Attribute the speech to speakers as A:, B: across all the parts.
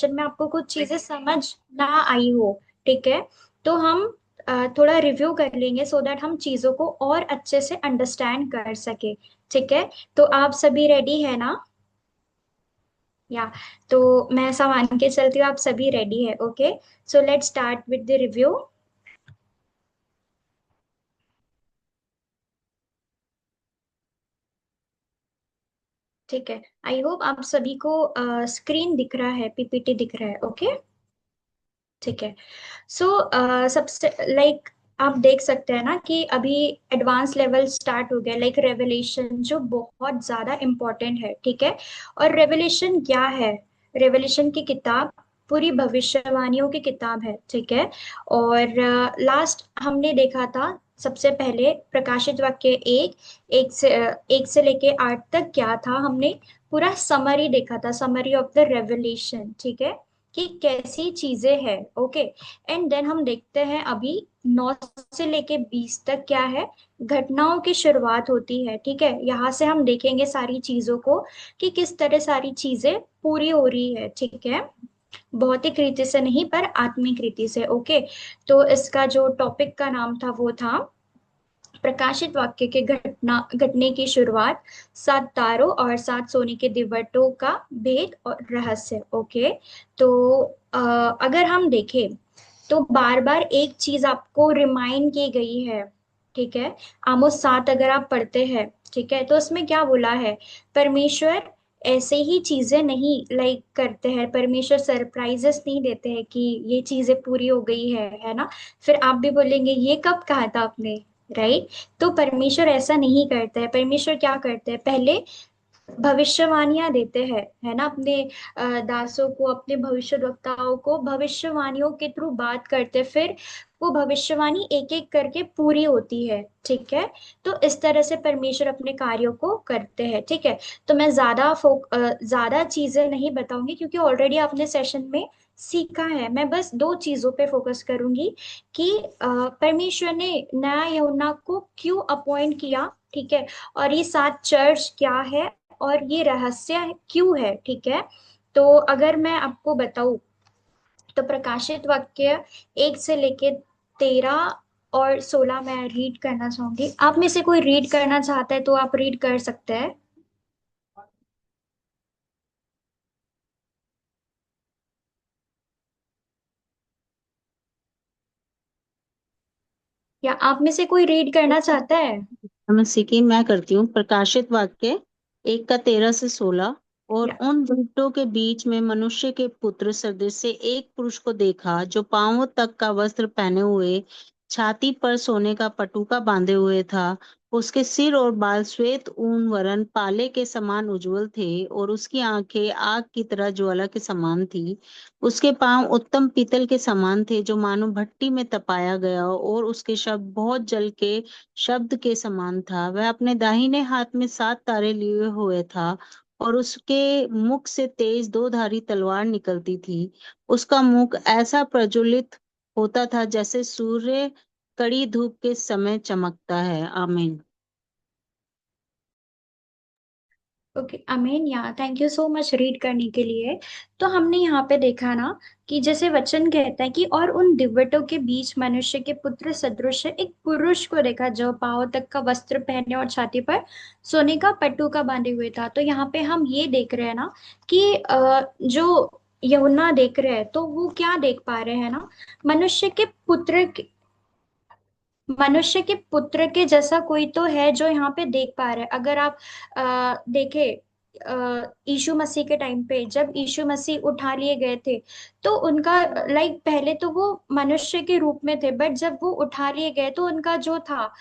A: Session में आपको कुछ चीजें समझ ना आई हो, ठीक है, तो हम थोड़ा रिव्यू कर लेंगे सो दैट हम चीजों को और अच्छे से अंडरस्टैंड कर सके। ठीक है, तो आप सभी रेडी है ना? या तो मैं ऐसा मान के चलती हूँ आप सभी रेडी है। Okay, so let's start with the review. ठीक है, आई होप आप सभी को स्क्रीन दिख रहा है, पीपीटी दिख रहा है। ओके, ठीक है। सो सबसे लाइक आप देख सकते हैं ना कि अभी एडवांस लेवल स्टार्ट हो गया, लाइक रेवलेशन जो बहुत ज्यादा इम्पोर्टेंट है। ठीक है, और रेवलेशन क्या है? रेवलेशन की किताब पूरी भविष्यवाणियों की किताब है। ठीक है, और लास्ट हमने देखा था सबसे पहले प्रकाशित वाक्य एक एक से लेके 8 तक क्या था, हमने पूरा समरी देखा था, समरी ऑफ द रेवलेशन। ठीक है, कि कैसी चीजें हैं। ओके, एंड देन हम देखते हैं अभी 9 से लेके 20 तक क्या है, घटनाओं की शुरुआत होती है। ठीक है, यहाँ से हम देखेंगे सारी चीजों को कि किस तरह सारी चीजें पूरी हो रही है। ठीक है, भौतिक रीति से नहीं पर आत्मिक रीति से। ओके, तो इसका जो टॉपिक का नाम था वो था प्रकाशित वाक्य के घटने की शुरुआत, 7 तारों और 7 सोने के दिवटों का भेद और रहस्य। ओके, तो अ, अगर हम देखें तो बार बार एक चीज आपको रिमाइंड की गई है। ठीक है, आमोस 7 अगर आप पढ़ते हैं, ठीक है, तो उसमें क्या बोला है? परमेश्वर ऐसे ही चीजें नहीं लाइक करते हैं, परमेश्वर सरप्राइजेस नहीं देते हैं कि ये चीजें पूरी हो गई है ना। फिर आप भी बोलेंगे ये कब कहा था आपने, राइट? तो परमेश्वर ऐसा नहीं करता है। परमेश्वर क्या करते हैं, पहले भविष्यवाणियां देते हैं, है ना, अपने दासों को, अपने भविष्यवक्ताओं को भविष्यवाणियों के थ्रू बात करते, फिर वो भविष्यवाणी एक एक करके पूरी होती है। ठीक है, तो इस तरह से परमेश्वर अपने कार्यों को करते हैं। ठीक है, तो मैं ज्यादा चीजें नहीं बताऊंगी क्योंकि ऑलरेडी आपने सेशन में सीखा है। मैं बस 2 चीजों पे फोकस करूंगी कि परमेश्वर ने नया यूहन्ना को क्यों अपॉइंट किया। ठीक है, और ये 7 चर्च क्या है और ये रहस्य क्यों है। ठीक है, तो अगर मैं आपको बताऊं तो प्रकाशित वाक्य 1 से लेके 13 और 16 मैं रीड करना चाहूंगी। आप में से कोई रीड करना चाहता है तो आप रीड कर सकते हैं, या आप में से कोई रीड करना चाहता है?
B: नमस्ते की मैं करती हूँ। प्रकाशित वाक्य 1 का 13 से 16। और
A: या
B: उन दूतों के बीच में मनुष्य के पुत्र सदृश से एक पुरुष को देखा, जो पांवों तक का वस्त्र पहने हुए, छाती पर सोने का पटुका बांधे हुए था। उसके सिर और बाल श्वेत ऊन वरन पाले के समान उज्जवल थे, और उसकी आंखें आग की तरह ज्वाला के समान थी। उसके पांव उत्तम पीतल के समान थे, जो मानो भट्टी में तपाया गया, और उसके शब्द बहुत जल के शब्द के समान था। वह अपने दाहिने हाथ में 7 तारे लिए हुए था, और उसके मुख से तेज 2 धारी तलवार निकलती थी। उसका मुख ऐसा प्रज्वलित होता था जैसे सूर्य कड़ी धूप के समय चमकता है। आमीन।
A: ओके, अमीन। या thank you so much read करने के लिए। तो हमने यहाँ पे देखा ना कि जैसे वचन कहता है कि और उन दिव्वटों के बीच मनुष्य के पुत्र सदृश एक पुरुष को देखा, जो पांव तक का वस्त्र पहने और छाती पर सोने का पट्टूका बांधे हुए था। तो यहाँ पे हम ये देख रहे हैं ना कि जो यमुना देख रहे हैं तो वो क्या देख पा रहे हैं ना, मनुष्य के पुत्र, मनुष्य के पुत्र के जैसा कोई तो है जो यहाँ पे देख पा रहे हैं। अगर आप देखे यीशु मसीह के टाइम पे जब यीशु मसीह उठा लिए गए थे तो उनका लाइक पहले तो वो मनुष्य के रूप में थे, बट जब वो उठा लिए गए तो उनका जो था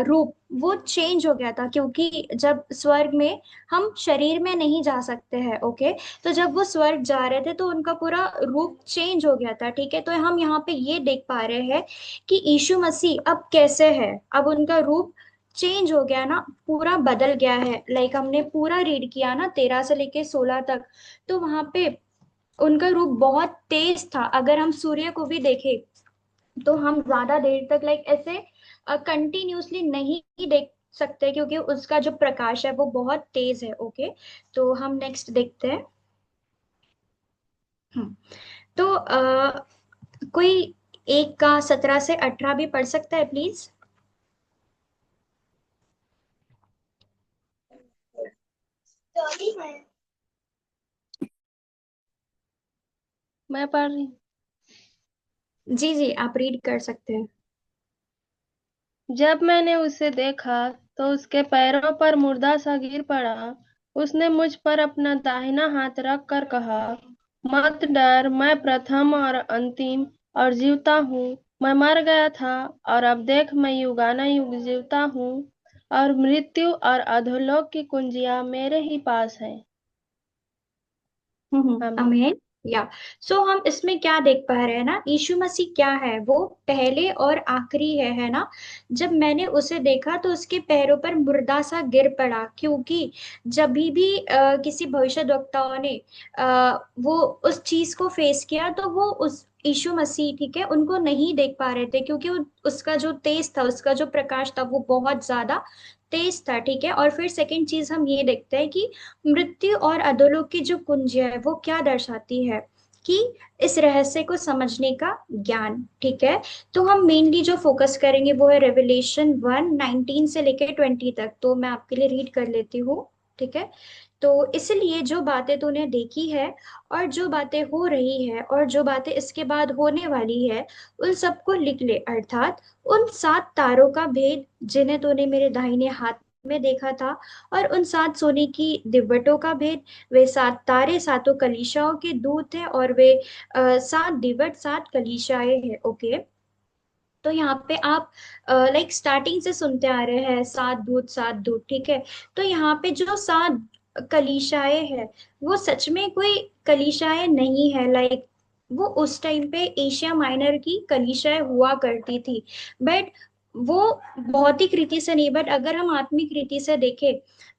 A: रूप वो चेंज हो गया था, क्योंकि जब स्वर्ग में हम शरीर में नहीं जा सकते हैं। ओके, तो जब वो स्वर्ग जा रहे थे तो उनका पूरा रूप चेंज हो गया था। ठीक है, तो हम यहाँ पे ये देख पा रहे हैं कि यीशु मसीह अब कैसे है, अब उनका रूप चेंज हो गया ना, पूरा बदल गया है। लाइक हमने पूरा रीड किया ना 13 से लेके 16 तक, तो वहां पे उनका रूप बहुत तेज था। अगर हम सूर्य को भी देखें तो हम ज्यादा देर तक लाइक ऐसे कंटिन्यूअसली नहीं देख सकते, क्योंकि उसका जो प्रकाश है वो बहुत तेज है। ओके, तो हम नेक्स्ट देखते हैं। हम्म, तो कोई 1 का 17 से 18 भी पढ़ सकता है प्लीज?
C: मैं पढ़ रही हूँ।
A: जी जी, आप रीड कर सकते हैं।
C: जब मैंने उसे देखा तो उसके पैरों पर मुर्दा सा गिर पड़ा। उसने मुझ पर अपना दाहिना हाथ रख कर कहा, मत डर, मैं प्रथम और अंतिम और जीवता हूँ। मैं मर गया था और अब देख मैं युगानुयुग जीवता हूँ, और मृत्यु और अधोलोक की कुंजियां मेरे ही पास है। आमीन।
A: अमेन। या सो हम इसमें क्या देख पा रहे हैं ना, यीशु मसीह क्या है, वो पहले और आखिरी है ना। जब मैंने उसे देखा तो उसके पैरों पर मुर्दा सा गिर पड़ा, क्योंकि जब भी किसी भविष्यद्वक्ताओं ने वो उस चीज को फेस किया, तो वो उस यीशु मसीह, ठीक है, उनको नहीं देख पा रहे थे, क्योंकि उसका जो तेज था, उसका जो प्रकाश था, वो बहुत ज्यादा तेज था, ठीक है। और फिर सेकंड चीज हम ये देखते हैं कि मृत्यु और अधोलोक की जो कुंजिया है वो क्या दर्शाती है, कि इस रहस्य को समझने का ज्ञान, ठीक है। तो हम मेनली जो फोकस करेंगे वो है रेवलेशन 1:19 से लेकर 20 तक, तो मैं आपके लिए रीड कर लेती हूँ, ठीक है। तो इसलिए जो बातें तूने देखी है, और जो बातें हो रही है, और जो बातें इसके बाद होने वाली है, उन सबको लिख ले, अर्थात उन 7 तारों का भेद जिन्हें तूने मेरे दाहिने हाथ में देखा था, और उन 7 सोने की दिवटों का भेद। वे 7 तारे 7 कलीसियाओं के दूत हैं, और वे 7 दिवट 7 कलीसियाएं हैं, ओके। तो यहाँ पे आप लाइक स्टार्टिंग से सुनते आ रहे हैं 7 दूत 7 दूत, ठीक है। तो यहाँ पे जो 7 कलीसियाएं हैं, वो सच में कोई कलीसियाएं नहीं है, लाइक वो उस टाइम पे एशिया माइनर की कलीसियाएं हुआ करती थी, बट वो भौतिक रीति से नहीं, बट अगर हम आत्मिक रीति से देखें,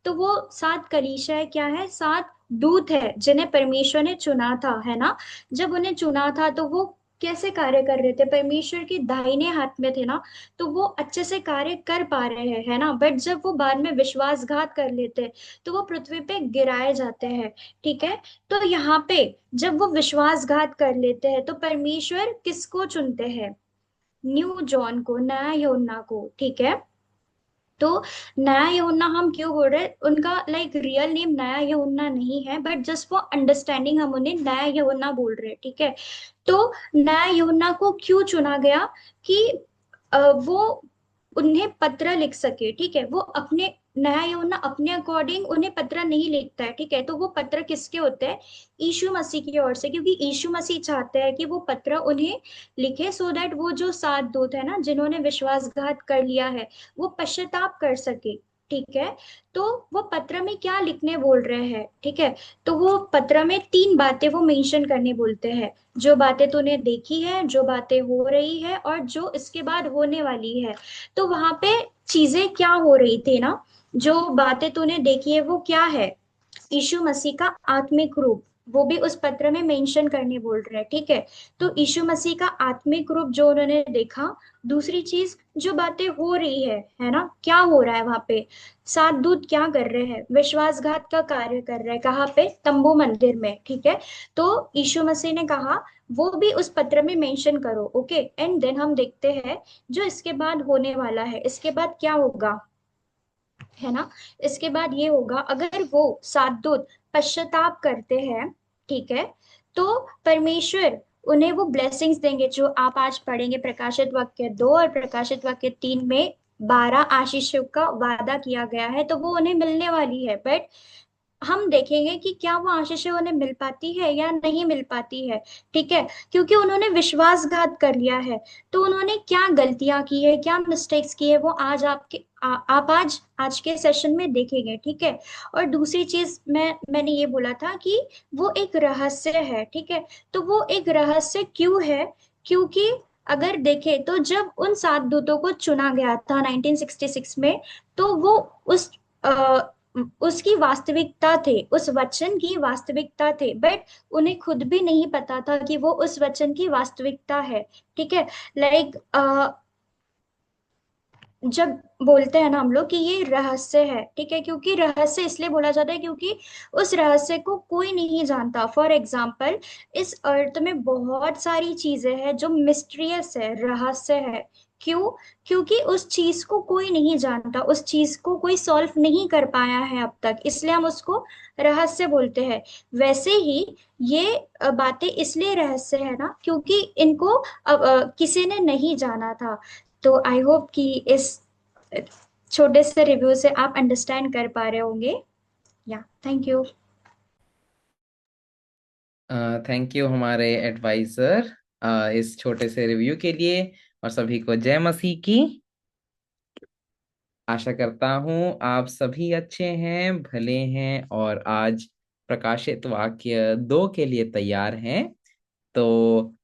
A: तो वो 7 कलीसियाएं क्या है, 7 दूत है जिन्हें परमेश्वर ने चुना था, है ना। जब उन्हें चुना था तो वो कैसे कार्य कर रहे थे, परमेश्वर के दाहिने हाथ में थे ना, तो वो अच्छे से कार्य कर पा रहे हैं, है ना। बट जब वो बाद में विश्वासघात कर लेते हैं, तो वो पृथ्वी पे गिराए जाते हैं, ठीक है। तो यहाँ पे जब वो विश्वासघात कर लेते हैं, तो परमेश्वर किसको चुनते हैं, न्यू जॉन को, नया यूहन्ना को, ठीक है। तो नया यूहन्ना हम क्यों बोल रहे हैं, उनका लाइक रियल नेम नया यूहन्ना नहीं है, बट जस्ट फॉर अंडरस्टैंडिंग हम उन्हें नया यूहन्ना बोल रहे हैं, ठीक है। तो नया यूहन्ना को क्यों चुना गया, कि वो उन्हें पत्र लिख सके, ठीक है। वो अपने, नया यूहन्ना अपने अकॉर्डिंग उन्हें पत्र नहीं लिखता है, ठीक है। तो वो पत्र किसके होते हैं, यीशु मसीह की ओर से, क्योंकि यीशु मसीह चाहते हैं कि वो पत्र उन्हें लिखे, सो दैट वो जो 7 दूत है ना, जिन्होंने विश्वासघात कर लिया है, वो पश्चाताप कर सके, ठीक है। तो वो पत्र में क्या लिखने बोल रहे हैं, ठीक है। तो वो पत्र में 3 बातें वो मेंशन करने बोलते हैं, जो बातें तूने देखी है, जो बातें हो रही है, और जो इसके बाद होने वाली है। तो वहां पे चीजें क्या हो रही थी ना, जो बातें तूने देखी है वो क्या है, यीशु मसीह का आत्मिक रूप, वो भी उस पत्र में मेंशन करने बोल रहे हैं, ठीक है। तो यीशु मसीह का आत्मिक रूप जो उन्होंने देखा। दूसरी चीज, जो बातें हो रही है ना, क्या हो रहा है वहां पे, 7 दूत क्या कर रहे हैं, विश्वासघात का कार्य कर रहे हैं, कहाँ पे, तंबू मंदिर में, ठीक है। तो यीशु मसीह ने कहा वो भी उस पत्र में मेंशन करो, ओके। एंड देन हम देखते हैं जो इसके बाद होने वाला है, इसके बाद क्या होगा, है ना। इसके बाद ये होगा, अगर वो 7 दूत पश्चाताप करते हैं, ठीक है, तो परमेश्वर उन्हें वो ब्लेसिंग्स देंगे, जो आप आज पढ़ेंगे प्रकाशित वाक्य 2 और प्रकाशित वाक्य 3 में 12 आशीषों का वादा किया गया है, तो वो उन्हें मिलने वाली है। बट हम देखेंगे कि क्या वो आशीषें उन्हें मिल पाती है या नहीं मिल पाती है, ठीक है। क्योंकि उन्होंने विश्वासघात कर लिया है, तो उन्होंने क्या गलतियां की है, क्या मिस्टेक्स की है, वो आज आप आज आज के सेशन में देखेंगे, ठीक है। और दूसरी चीज मैंने ये बोला था कि वो एक रहस्य है, ठीक है। तो वो एक रहस्य क्यों है, क्योंकि अगर देखें तो जब उन 7 दूतों को चुना गया था 1966 में, तो वो उस उसकी वास्तविकता थे, उस वचन की वास्तविकता थे, बट उन्हें खुद भी नहीं पता था कि वो उस वचन की वास्तविकता है, ठीक है। लाइक जब बोलते हैं ना हम लोग कि ये रहस्य है, ठीक है, क्योंकि रहस्य इसलिए बोला जाता है क्योंकि उस रहस्य को कोई नहीं जानता। फॉर एग्जाम्पल, इस अर्थ में बहुत सारी चीजें हैं जो मिस्ट्रियस है, रहस्य है। क्यों? क्योंकि उस चीज को कोई नहीं जानता, उस चीज को कोई सॉल्व नहीं कर पाया है अब तक, इसलिए हम उसको रहस्य बोलते हैं। वैसे ही ये बातें इसलिए रहस्य है ना क्योंकि इनको किसी ने नहीं जाना था। तो आई होप कि इस छोटे से रिव्यू से आप अंडरस्टैंड कर पा रहे होंगे। या थैंक यू।
D: थैंक यू हमारे एडवाइजर इस छोटे से रिव्यू के लिए, और सभी को जय मसीह की। आशा करता हूँ आप सभी अच्छे हैं, भले हैं, और आज प्रकाशित वाक्य 2 के लिए तैयार हैं। तो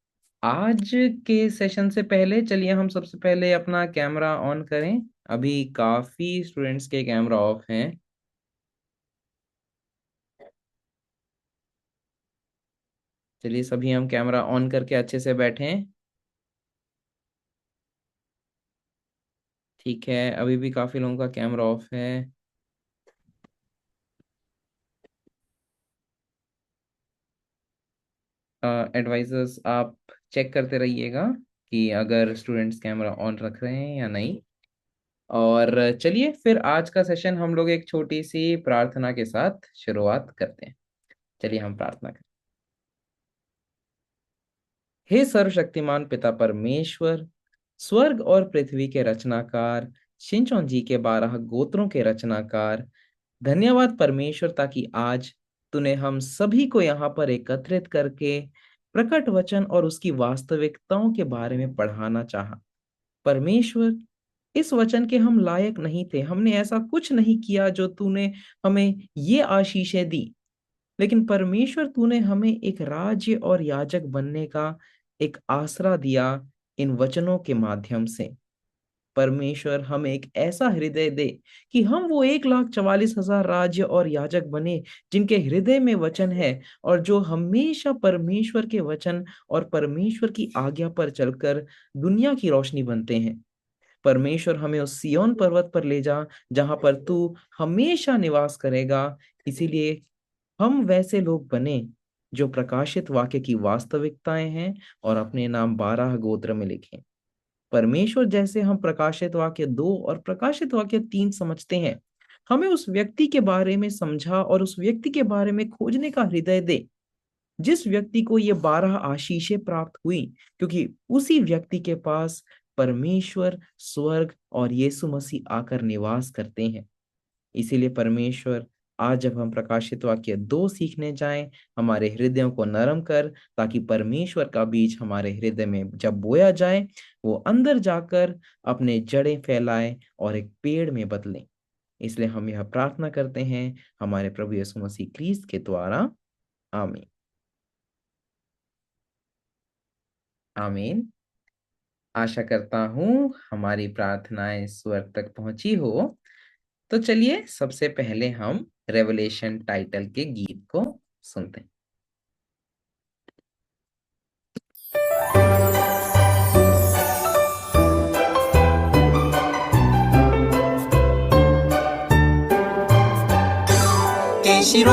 D: आज के सेशन से पहले चलिए हम सबसे पहले अपना कैमरा ऑन करें। अभी काफी स्टूडेंट्स के कैमरा ऑफ हैं। चलिए सभी हम कैमरा ऑन करके अच्छे से बैठें। ठीक है, अभी भी काफी लोगों का कैमरा ऑफ है। एडवाइजर्स आप चेक करते रहिएगा कि अगर स्टूडेंट्स कैमरा ऑन रख रहे हैं या नहीं। और चलिए फिर आज का सेशन हम लोग एक छोटी सी प्रार्थना के साथ शुरुआत करते हैं। चलिए हम प्रार्थना करें। हे सर्वशक्तिमान पिता परमेश्वर, स्वर्ग और पृथ्वी के रचनाकार, शिंचोन जी के 12 गोत्रों के रचनाकार, धन्यवाद परमेश्वर, ताकि आज तूने हम सभी को यहाँ पर एकत्रित करके प्रकट वचन और उसकी वास्तविकताओं के बारे में पढ़ाना चाहा। परमेश्वर, इस वचन के हम लायक नहीं थे, हमने ऐसा कुछ नहीं किया जो तूने हमें ये आशीषें दी, लेकिन परमेश्वर तूने हमें एक राज्य और याजक बनने का एक आसरा दिया इन वचनों के माध्यम से। परमेश्वर, हमें एक ऐसा हृदय दे कि हम वो 1,44,000 राज्य और याजक बने जिनके हृदय में वचन है, और जो हमेशा परमेश्वर के वचन और परमेश्वर की आज्ञा पर चलकर दुनिया की रोशनी बनते हैं। परमेश्वर, हमें उस सिय्योन पर्वत पर ले जा जहां पर तू हमेशा निवास करेगा। इसीलिए हम वैसे लोग बने जो प्रकाशित वाक्य की वास्तविकताएं हैं और अपने नाम 12 गोत्र में लिखें। परमेश्वर, जैसे हम प्रकाशित वाक्य 2 और प्रकाशित वाक्य 3 समझते हैं, हमें उस व्यक्ति के बारे में समझा और उस व्यक्ति के बारे में खोजने का हृदय दे जिस व्यक्ति को ये 12 आशीषें प्राप्त हुई, क्योंकि उसी व्यक्ति के पास परमेश्वर, स्वर्ग और यीशु मसीह आकर निवास करते हैं। इसीलिए परमेश्वर, आज जब हम प्रकाशित वाक्य 2 सीखने जाएं, हमारे हृदयों को नरम कर, ताकि परमेश्वर का बीज हमारे हृदय में जब बोया जाए वो अंदर जाकर अपने जड़ें फैलाए और एक पेड़ में बदले। इसलिए हम यह प्रार्थना करते हैं हमारे प्रभु यीशु मसीह क्रीस्त के द्वारा, आमीन। आमीन। आशा करता हूँ हमारी प्रार्थनाएं स्वर तक पहुंची हो। तो चलिए सबसे पहले हम रेवलेशन टाइटल के गीत को सुनते हैं।
E: 계시록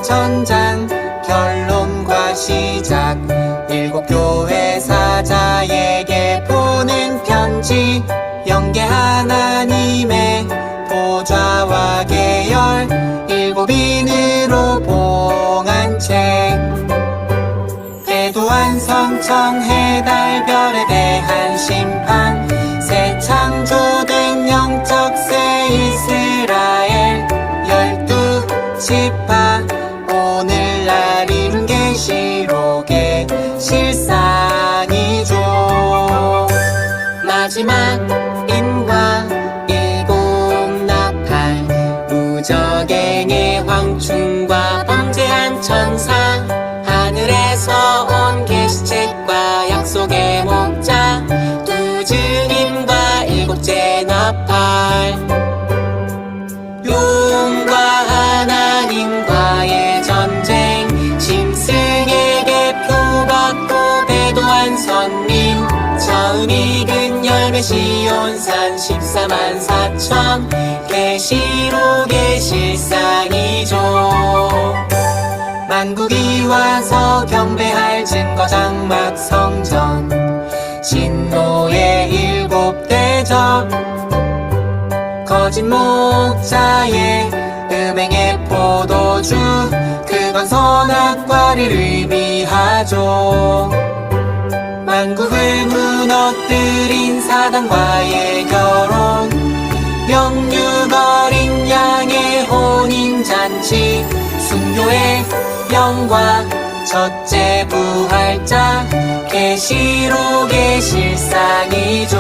E: 전장 결론과 시작, 7 교회 사자에게 보낸 편지, 영계 하나님의 보좌와 계열, 7 인으로 봉한 책, 대도한 성청해 달별에 대한 심판, 새 창조된 영적 새 이스라엘, 12 지파, 오늘날 이룬 계시록의 실상이죠. 마지막 인과 일곱 나팔, 무적행의 황충과 범죄한 천사, 하늘에서 온 계시책과 약속의 목자, 2 증인과 7째 나팔, 용과 하나님과의 전쟁, 짐승에게 표받고 배도한 선민, 처음 익은 열매 시온 연산 14만 4천 계시록의 실상이죠. 만국이 와서 경배할 증거 장막 성전 신노의 7 대접 거짓 목자의 음행의 포도주 그건 선악과를 의미하죠. 만국을 무너뜨린 사단과의 결혼 영육 어린 양의 혼인잔치 순교의 영광 첫째 부활자 계시록의 실상이죠.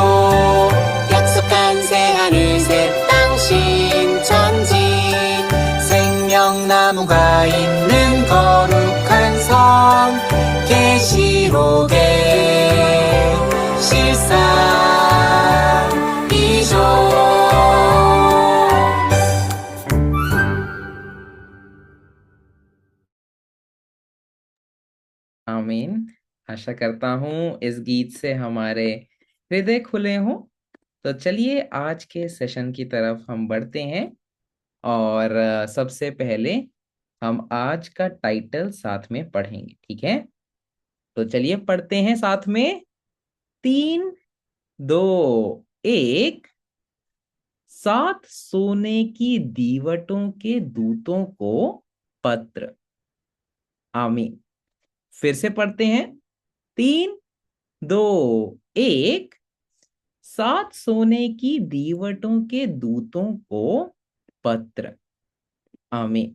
E: 약속한 새하늘 새 땅 신천지 생명나무가 있는 거룩한 성 계시록의 실상이죠.
D: आमीन। आशा करता हूँ इस गीत से हमारे हृदय खुले हों। तो चलिए आज के सेशन की तरफ हम बढ़ते हैं और सबसे पहले हम आज का टाइटल साथ में पढ़ेंगे, ठीक है? तो चलिए पढ़ते हैं साथ में। 3, 2, 1। 7 सोने की दीवटों के दूतों को पत्र। आमीन। फिर से पढ़ते हैं। 3, 2, 1। 7 सोने की दीवटों के दूतों को पत्र। आमीन।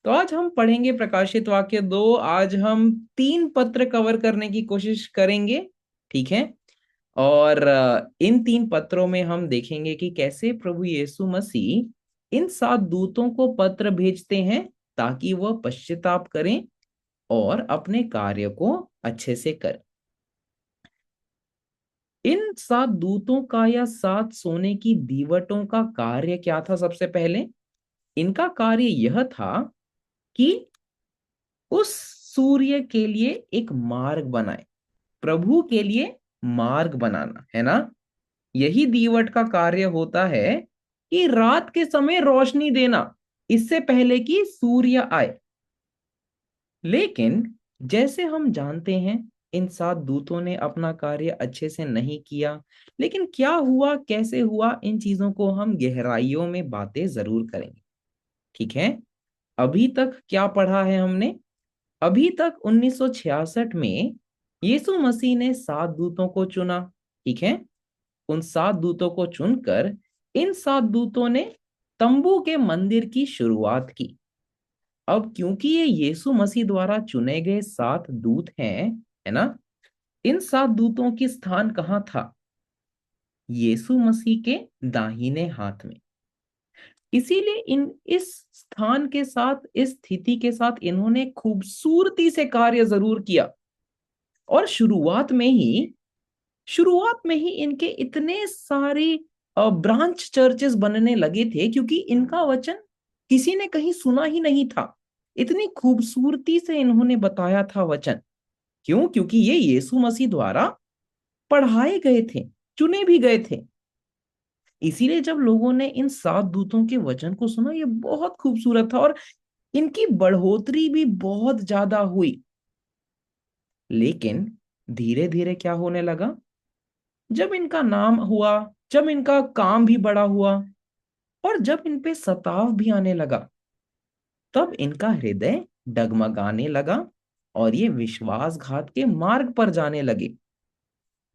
D: तो आज हम पढ़ेंगे प्रकाशित वाक्य 2। आज हम 3 पत्र कवर करने की कोशिश करेंगे, ठीक है? और इन 3 पत्रों में हम देखेंगे कि कैसे प्रभु यीशु मसीह इन 7 दूतों को पत्र भेजते हैं ताकि वह पश्चाताप करें और अपने कार्य को अच्छे से करें। इन 7 दूतों का या 7 सोने की दीवटों का कार्य क्या था? सबसे पहले इनका कार्य यह था कि उस सूर्य के लिए एक मार्ग बनाए, प्रभु के लिए मार्ग बनाना, है ना? यही दीवट का कार्य होता है कि रात के समय रोशनी देना इससे पहले कि सूर्य आए। लेकिन जैसे हम जानते हैं इन 7 दूतों ने अपना कार्य अच्छे से नहीं किया। लेकिन क्या हुआ, कैसे हुआ, इन चीजों को हम गहराइयों में बातें जरूर करेंगे, ठीक है? अभी तक क्या पढ़ा है हमने? अभी तक 1966 में यीशु मसीह ने 7 दूतों को चुना, ठीक है? उन 7 दूतों को चुनकर इन 7 दूतों ने तंबू के मंदिर की शुरुआत की। अब क्योंकि ये यीशु मसीह द्वारा चुने गए 7 दूत हैं, है ना? इन 7 दूतों की स्थान कहाँ था? यीशु मसीह के दाहिने हाथ में। इसीलिए इस स्थान के साथ, इस स्थिति के साथ इन्होंने खूबसूरती से कार्य जरूर किया। और शुरुआत में ही इनके इतने सारे ब्रांच चर्चेस बनने लगे थे क्योंकि इनका वचन किसी ने कहीं सुना ही नहीं था। इतनी खूबसूरती से इन्होंने बताया था वचन। क्यों? क्योंकि ये यीशु मसीह द्वारा पढ़ाए गए थे, चुने भी गए थे। इसीलिए जब लोगों ने इन 7 दूतों के वचन को सुना, ये बहुत खूबसूरत था और इनकी बढ़ोतरी भी बहुत ज्यादा हुई। लेकिन धीरे धीरे क्या होने लगा? जब इनका नाम हुआ, जब इनका काम भी बड़ा हुआ और जब इन पे सताव भी आने लगा, तब इनका हृदय डगमगाने लगा और ये विश्वासघात के मार्ग पर जाने लगे।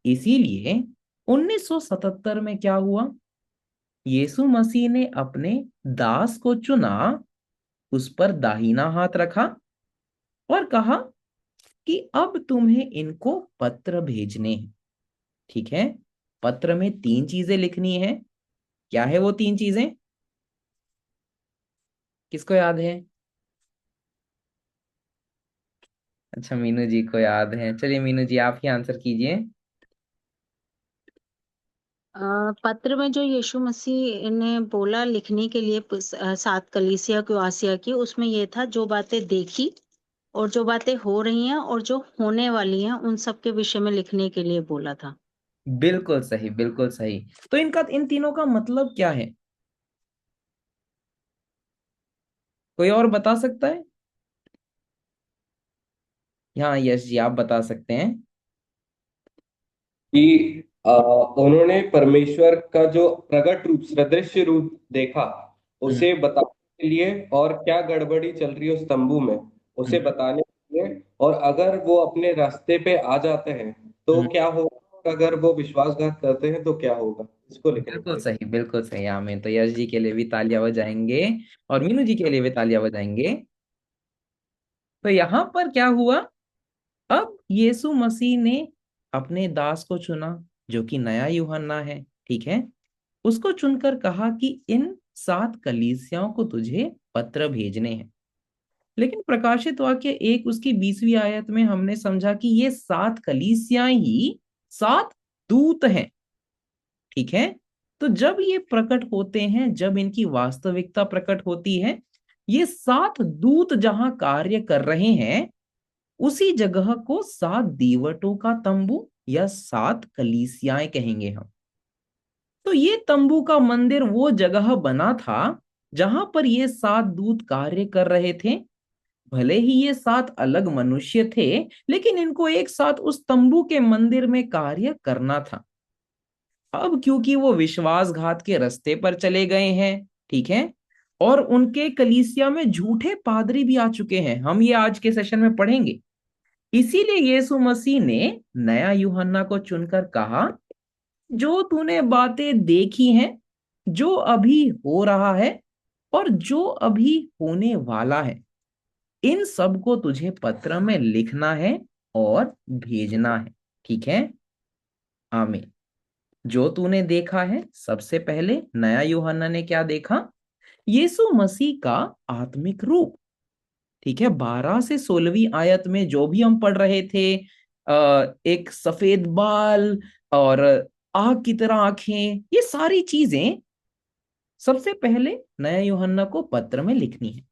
D: इसीलिए 1977 में क्या हुआ? यीशु मसीह ने अपने दास को चुना, उस पर दाहिना हाथ रखा और कहा कि अब तुम्हें इनको पत्र भेजने हैं, ठीक है? पत्र में 3 चीजें लिखनी है। क्या है वो 3 चीजें? किसको याद है? अच्छा, मीनू जी को याद है। चलिए मीनू जी आप ही आंसर कीजिए।
B: पत्र में जो यीशु मसीह ने बोला लिखने के लिए 7 कलीसिया को आसिया की, उसमें ये था जो बातें देखी और जो बातें हो रही हैं और जो होने वाली हैं उन सब के विषय में लिखने के लिए बोला था।
D: बिल्कुल सही, बिल्कुल सही। तो इनका, इन तीनों का मतलब क्या है? कोई और बता सकता है? हाँ यश जी, आप बता सकते हैं।
F: कि उन्होंने परमेश्वर का जो प्रगट रूप, सदृश्य रूप देखा,
D: हम्म,
F: उसे बताने के लिए, और क्या गड़बड़ी चल रही है उस तंबू में, उसे
D: हम्म,
F: बताने के लिए, और अगर वो अपने रास्ते पे आ जाते हैं तो
D: हम्म।
F: क्या होगा, और अगर वो विश्वासघात करते हैं तो क्या होगा, इसको लिखने
D: बिल्कुल
F: के लिए।
D: सही, बिल्कुल सही। आमीन। तो यश जी के लिए भी तालियां बजाएंगे और मीनू जी के लिए भी तालियां बजाएंगे। तो यहाँ पर क्या हुआ? अब यीशु मसीह ने अपने दास को चुना, जो कि नया यूहन्ना है, ठीक है। उसको चुनकर कहा कि इन 7 कलीसियाओं को तुझे पत्र भेजने हैं। लेकिन प्रकाशित वाक्य 1 उसकी 20वीं आयत में हमने समझा कि ये 7 कलीसियाएं ही 7 दूत हैं, ठीक है। तो जब ये प्रकट होते हैं, जब इनकी वास्तविकता प्रकट होती है, ये 7 दूत जहां कार्य कर रहे हैं, उसी जगह को 7 दीवटों का तंबू या 7 कलीसियाएं कहेंगे हम। तो ये तंबू का मंदिर वो जगह बना था जहां पर ये 7 दूत कार्य कर रहे थे। भले ही ये 7 अलग मनुष्य थे, लेकिन इनको एक साथ उस तंबू के मंदिर में कार्य करना था। अब क्योंकि वो विश्वासघात के रास्ते पर चले गए हैं, ठीक है, और उनके कलीसिया में झूठे पादरी भी आ चुके हैं, हम ये आज के सेशन में पढ़ेंगे। इसीलिए यीशु मसीह ने नया यूहन्ना को चुनकर कहा, जो तूने बातें देखी हैं, जो अभी हो रहा है और जो अभी होने वाला है, इन सब को तुझे पत्र में लिखना है और भेजना है, ठीक है। आमीन। जो तूने देखा है, सबसे पहले नया यूहन्ना ने क्या देखा? यीशु मसीह का आत्मिक रूप, ठीक है। 12 से 16वीं आयत में जो भी हम पढ़ रहे थे, एक सफेद बाल और आग की तरह आंखें, ये सारी चीजें सबसे पहले नया यूहन्ना को पत्र में लिखनी है।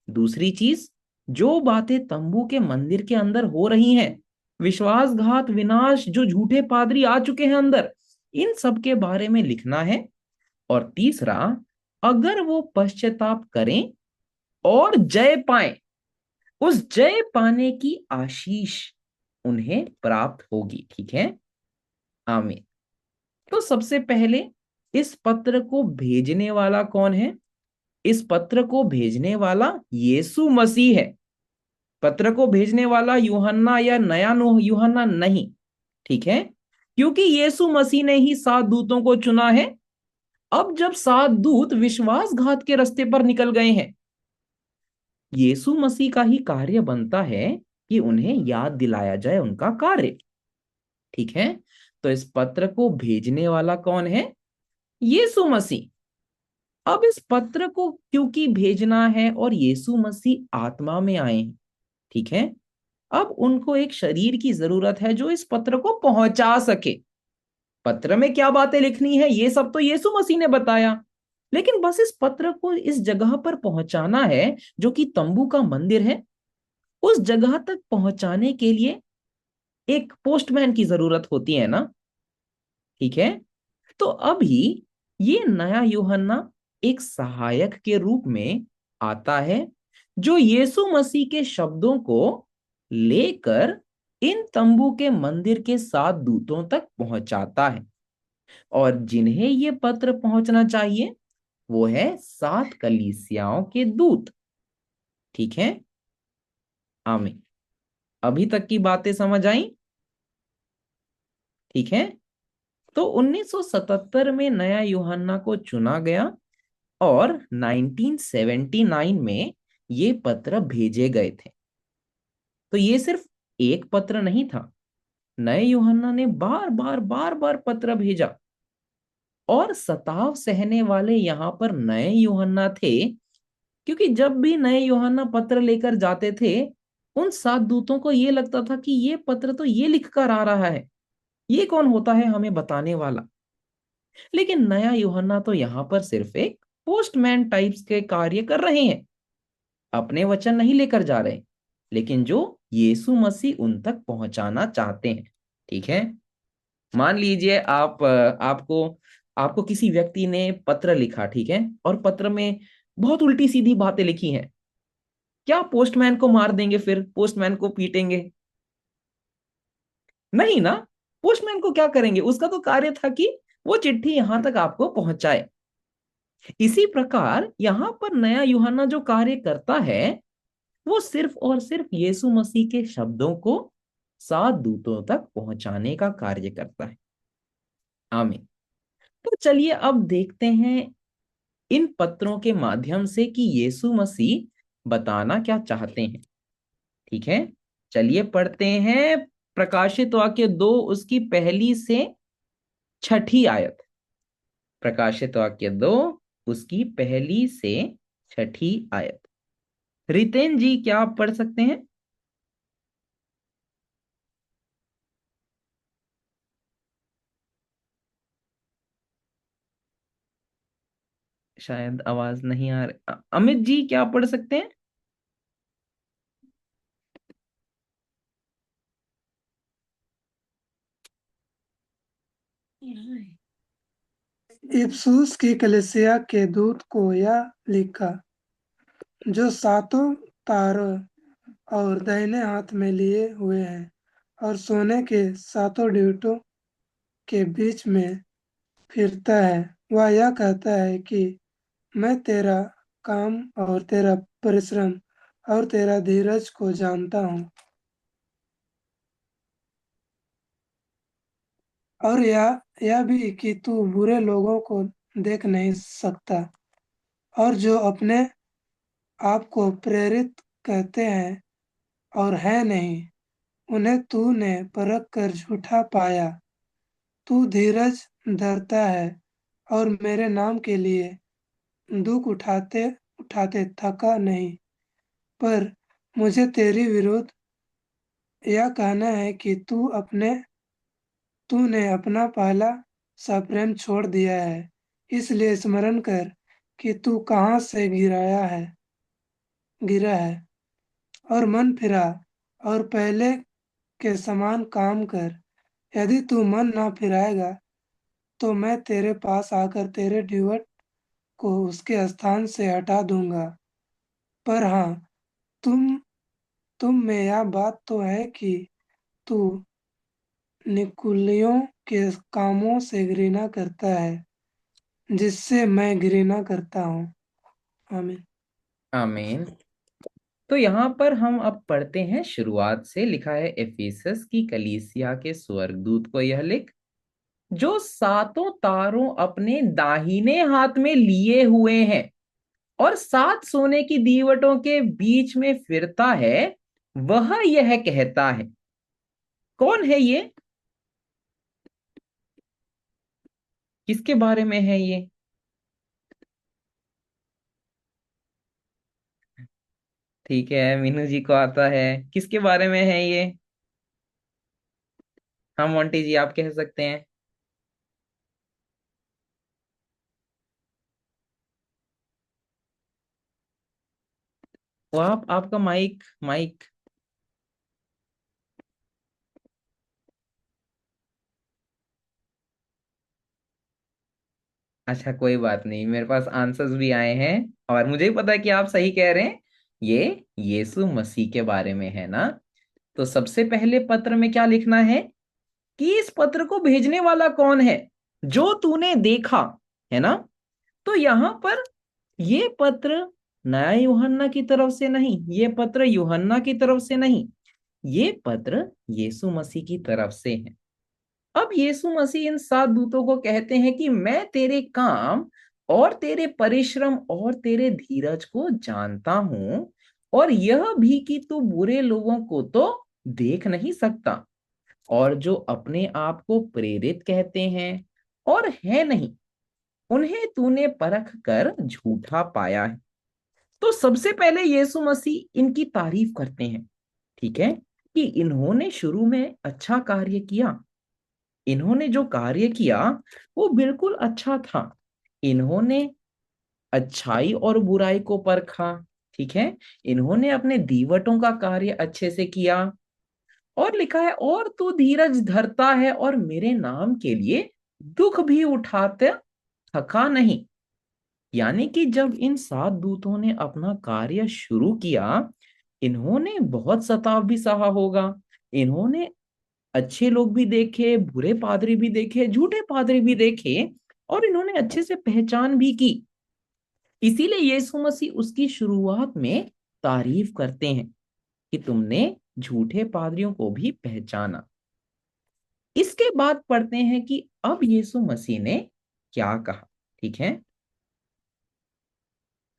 D: दूसरी चीज, जो बातें तंबू के मंदिर के अंदर हो रही हैं, विश्वासघात, विनाश, जो झूठे पादरी आ चुके हैं अंदर, इन सब के बारे में लिखना है। और तीसरा, अगर वो पश्चाताप करें और जय पाएं, उस जय पाने की आशीष उन्हें प्राप्त होगी, ठीक है। आमीन। तो सबसे पहले इस पत्र को भेजने वाला कौन है? इस पत्र को भेजने वाला यीशु मसीह है। पत्र को भेजने वाला यूहन्ना या नया यूहन्ना नहीं, ठीक है, क्योंकि यीशु मसीह ने ही 7 दूतों को चुना है। अब जब 7 दूत विश्वासघात के रास्ते पर निकल गए हैं, यीशु मसीह का ही कार्य बनता है कि उन्हें याद दिलाया जाए उनका कार्य, ठीक है। तो इस पत्र को भेजने वाला कौन है? यीशु मसीह। अब इस पत्र को क्योंकि भेजना है और यीशु मसीह आत्मा में आए हैं, ठीक है, अब उनको एक शरीर की जरूरत है जो इस पत्र को पहुंचा सके। पत्र में क्या बातें लिखनी है, ये सब तो यीशु मसीह ने बताया, लेकिन बस इस पत्र को इस जगह पर पहुंचाना है जो कि तंबू का मंदिर है। उस जगह तक पहुंचाने के लिए एक पोस्टमैन की जरूरत होती है ना, ठीक है। तो अभी ये नया यूहन्ना एक सहायक के रूप में आता है, जो यीशु मसीह के शब्दों को लेकर इन तंबू के मंदिर के 7 दूतों तक पहुंचाता है। और जिन्हें ये पत्र पहुंचना चाहिए, वो है 7 कलीसियाओं के दूत, ठीक है। आमीन। अभी तक की बातें समझ आई? ठीक है। तो 1977 में नया यूहन्ना को चुना गया और 1979 में ये पत्र भेजे गए थे। तो ये सिर्फ एक पत्र नहीं था, नए यूहन्ना ने बार बार पत्र भेजा। और सताव सहने वाले यहाँ पर नए यूहन्ना थे, क्योंकि जब भी नए यूहन्ना पत्र लेकर जाते थे, उन 7 दूतों को ये लगता था कि ये पत्र तो ये लिख कर आ रहा है, ये कौन होता है हमें बताने वाला। लेकिन नया यूहन्ना तो यहाँ पर सिर्फ एक पोस्टमैन टाइप्स के कार्य कर रहे हैं, अपने वचन नहीं लेकर जा रहे, लेकिन जो यीशु मसीह उन तक पहुंचाना चाहते हैं, ठीक है। मान लीजिए आपको आपको किसी व्यक्ति ने पत्र लिखा, ठीक है, और पत्र में बहुत उल्टी सीधी बातें लिखी हैं। क्या पोस्टमैन को मार देंगे? फिर पोस्टमैन को पीटेंगे? नहीं ना। पोस्टमैन को क्या करेंगे? उसका तो कार्य था कि वो चिट्ठी यहां तक आपको पहुंचाए। इसी प्रकार यहां पर नया यूहन्ना जो कार्य करता है वो सिर्फ और सिर्फ यीशु मसीह के शब्दों को सात दूतों तक पहुंचाने का कार्य करता है। आमीन। तो चलिए अब देखते हैं इन पत्रों के माध्यम से कि यीशु मसीह बताना क्या चाहते हैं। ठीक है, चलिए पढ़ते हैं प्रकाशित वाक्य 2 उसकी पहली से 6ठी आयत। प्रकाशित वाक्य 2 उसकी पहली से 6ठी आयत। रितेन जी, क्या आप पढ़ सकते हैं? शायद आवाज नहीं आ रही। अमित जी, क्या आप पढ़ सकते हैं?
G: इफिसुस की कलीसिया के दूत को यह लिखा, जो सातों तारों और दाहिने हाथ में लिए हुए हैं और सोने के सातों ड्यूटों के बीच में फिरता है। वह यह कहता है कि मैं तेरा काम और तेरा परिश्रम और तेरा धीरज को जानता हूँ, और यह भी कि तू बुरे लोगों को देख नहीं सकता, और जो अपने आप को प्रेरित कहते हैं और है नहीं, उन्हें तूने परख कर झूठा पाया। तू धीरज धरता है और मेरे नाम के लिए दुख उठाते उठाते थका नहीं। पर मुझे तेरे विरुद्ध यह कहना है कि तूने अपना पहला सा प्रेम छोड़ दिया है। इसलिए स्मरण कर कि तू कहाँ से गिरा है, और मन फिरा और पहले के समान काम कर। यदि तू मन न फिराएगा तो मैं तेरे पास आकर तेरे ड्यूट को उसके स्थान से हटा दूंगा। पर हाँ, तुम में यह बात तो है कि तू निकुलियों के कामों से घृणा करता है, जिससे मैं घृणा करता हूँ। आमीन।
D: आमीन। तो यहाँ पर हम अब पढ़ते हैं, शुरुआत से लिखा है, एफिसस की कलीसिया के स्वर्गदूत को यह लिख, जो सातों तारों अपने दाहिने हाथ में लिए हुए हैं और 7 सोने की दीवटों के बीच में फिरता है, वह यह कहता है। कौन है ये? किसके बारे में है ये? ठीक है, मीनू जी को आता है। किसके बारे में है ये? हाँ मोंटी जी, आप कह सकते हैं। वो आपका माइक माइक। अच्छा, कोई बात नहीं, मेरे पास आंसर्स भी आए हैं और मुझे भी पता है कि आप सही कह रहे हैं। ये यीशु मसीह के बारे में है ना। तो सबसे पहले पत्र में क्या लिखना है कि इस पत्र को भेजने वाला कौन है? जो तूने देखा, है ना। तो यहां पर ये पत्र नया यूहन्ना की तरफ से नहीं, ये पत्र यूहन्ना की तरफ से नहीं, ये पत्र यीशु मसीह की तरफ से है। अब यीशु मसीह इन 7 दूतों को कहते हैं कि मैं तेरे काम और तेरे परिश्रम और तेरे धीरज को जानता हूं, और यह भी कि तू बुरे लोगों को तो देख नहीं सकता, और जो अपने आप को प्रेरित कहते हैं और है नहीं, उन्हें तूने परख कर झूठा पाया है। तो सबसे पहले यीशु मसीह इनकी तारीफ करते हैं, ठीक है, कि इन्होंने शुरू में अच्छा कार्य किया। इन्होंने जो कार्य किया वो बिल्कुल अच्छा था। इन्होंने अच्छाई और बुराई को परखा, ठीक है। इन्होंने अपने दीवटों का कार्य अच्छे से किया, और लिखा है और तू धीरज धरता है और मेरे नाम के लिए दुख भी उठाते थका नहीं। यानी कि जब इन 7 दूतों ने अपना कार्य शुरू किया, इन्होंने बहुत सताव भी सहा होगा। इन्होंने अच्छे लोग भी देखे, बुरे पादरी भी देखे, झूठे पादरी भी देखे, और इन्होंने अच्छे से पहचान भी की। इसीलिए यीशु मसीह उसकी शुरुआत में तारीफ करते हैं कि तुमने झूठे पादरियों को भी पहचाना। इसके बाद पढ़ते हैं कि अब यीशु मसीह ने क्या कहा। ठीक है,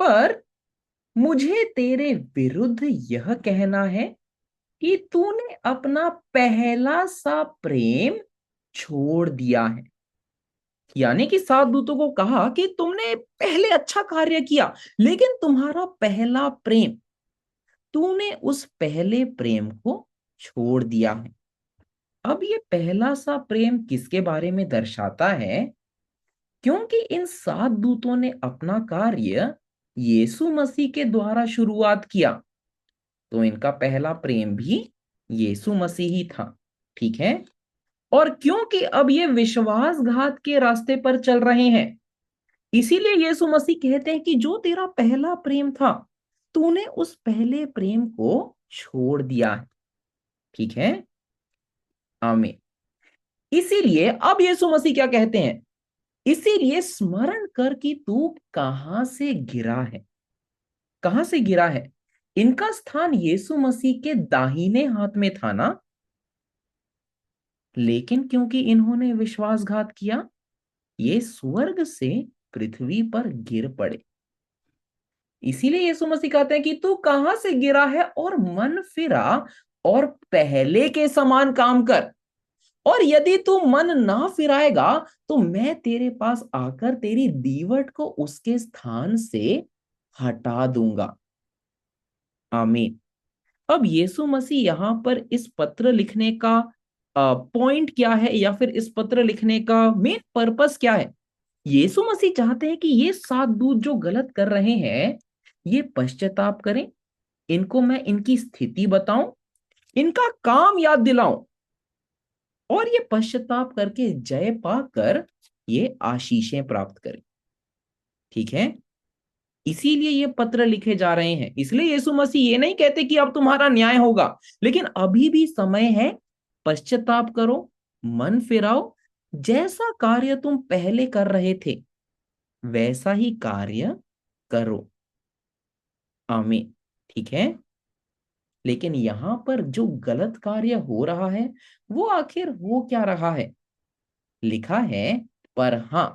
D: पर मुझे तेरे विरुद्ध यह कहना है कि तूने अपना पहला सा प्रेम छोड़ दिया है। यानी कि 7 दूतों को कहा कि तुमने पहले अच्छा कार्य किया, लेकिन तुम्हारा पहला प्रेम, तूने उस पहले प्रेम को छोड़ दिया है। अब ये पहला सा प्रेम किसके बारे में दर्शाता है? क्योंकि इन 7 दूतों ने अपना कार्य यीशु मसीह के द्वारा शुरुआत किया, तो इनका पहला प्रेम भी यीशु मसीह ही था। ठीक है, और क्योंकि अब ये विश्वासघात के रास्ते पर चल रहे हैं, इसीलिए यीशु मसीह कहते हैं कि जो तेरा पहला प्रेम था, तूने उस पहले प्रेम को छोड़ दिया है। ठीक है, आमीन। इसीलिए अब यीशु मसीह क्या कहते हैं? इसीलिए स्मरण कर कि तू कहां से गिरा है। कहां से गिरा है? इनका स्थान यीशु मसीह के दाहिने हाथ में था ना, लेकिन क्योंकि इन्होंने विश्वासघात किया, ये स्वर्ग से पृथ्वी पर गिर पड़े। इसीलिए यीशु मसीह कहते हैं कि तू कहां से गिरा है और मन फिरा और पहले के समान काम कर। और यदि तू मन ना फिराएगा तो मैं तेरे पास आकर तेरी दीवट को उसके स्थान से हटा दूंगा। आमीन। अब यीशु मसीह यहां पर इस पत्र लिखने का पॉइंट क्या है, या फिर इस पत्र लिखने का मेन पर्पस क्या है? यीशु मसीह चाहते हैं कि ये 7 दूत जो गलत कर रहे हैं, ये पश्चाताप करें, इनको मैं इनकी स्थिति बताऊं, इनका काम याद दिलाऊं, और ये पश्चाताप करके जय पाकर ये आशीषें प्राप्त करें। ठीक है, इसीलिए ये पत्र लिखे जा रहे हैं। इसलिए यीशु मसीह ये नहीं कहते कि अब तुम्हारा न्याय होगा, लेकिन अभी भी समय है, पश्चाताप करो, मन फिराओ, जैसा कार्य तुम पहले कर रहे थे वैसा ही कार्य करो। आमीन। ठीक है, लेकिन यहां पर जो गलत कार्य हो रहा है वो आखिर हो क्या रहा है? लिखा है, पर हां,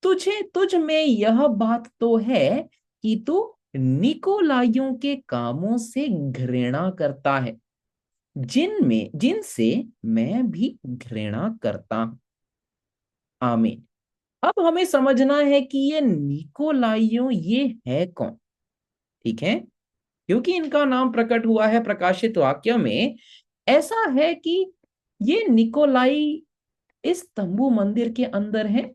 D: तुझ में यह बात तो है कि तू निकोलाइयों के कामों से घृणा करता है, जिनसे मैं भी घृणा करता हूं। आमीन। अब हमें समझना है कि ये निकोलाइयों ये है कौन। ठीक है, क्योंकि इनका नाम प्रकट हुआ है प्रकाशित वाक्य में। ऐसा है कि ये निकोलाई इस तंबू मंदिर के अंदर है,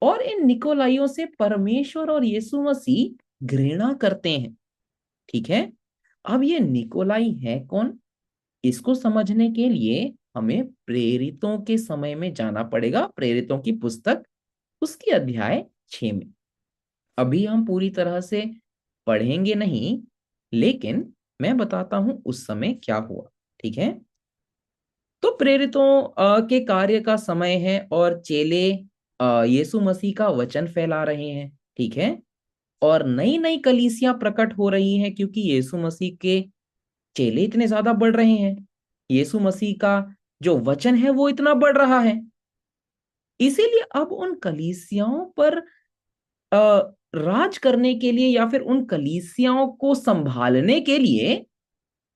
D: और इन निकोलाइयों से परमेश्वर और यीशु मसीह घृणा करते हैं। ठीक है, अब ये निकोलाई है कौन? इसको समझने के लिए हमें प्रेरितों के समय में जाना पड़ेगा, प्रेरितों की पुस्तक उसकी अध्याय 6 में। अभी हम पूरी तरह से पढ़ेंगे नहीं, लेकिन मैं बताता हूं उस समय क्या हुआ। ठीक है, तो प्रेरितों के कार्य का समय है, और चेले यीशु मसीह का वचन फैला रहे हैं। ठीक है, और नई नई कलीसियां प्रकट हो रही हैं, क्योंकि यीशु मसीह के चेले इतने ज्यादा बढ़ रहे हैं, यीशु मसीह का जो वचन है वो इतना बढ़ रहा है। इसीलिए अब उन कलीसियाओं पर राज करने के लिए, या फिर उन कलीसियाओं को संभालने के लिए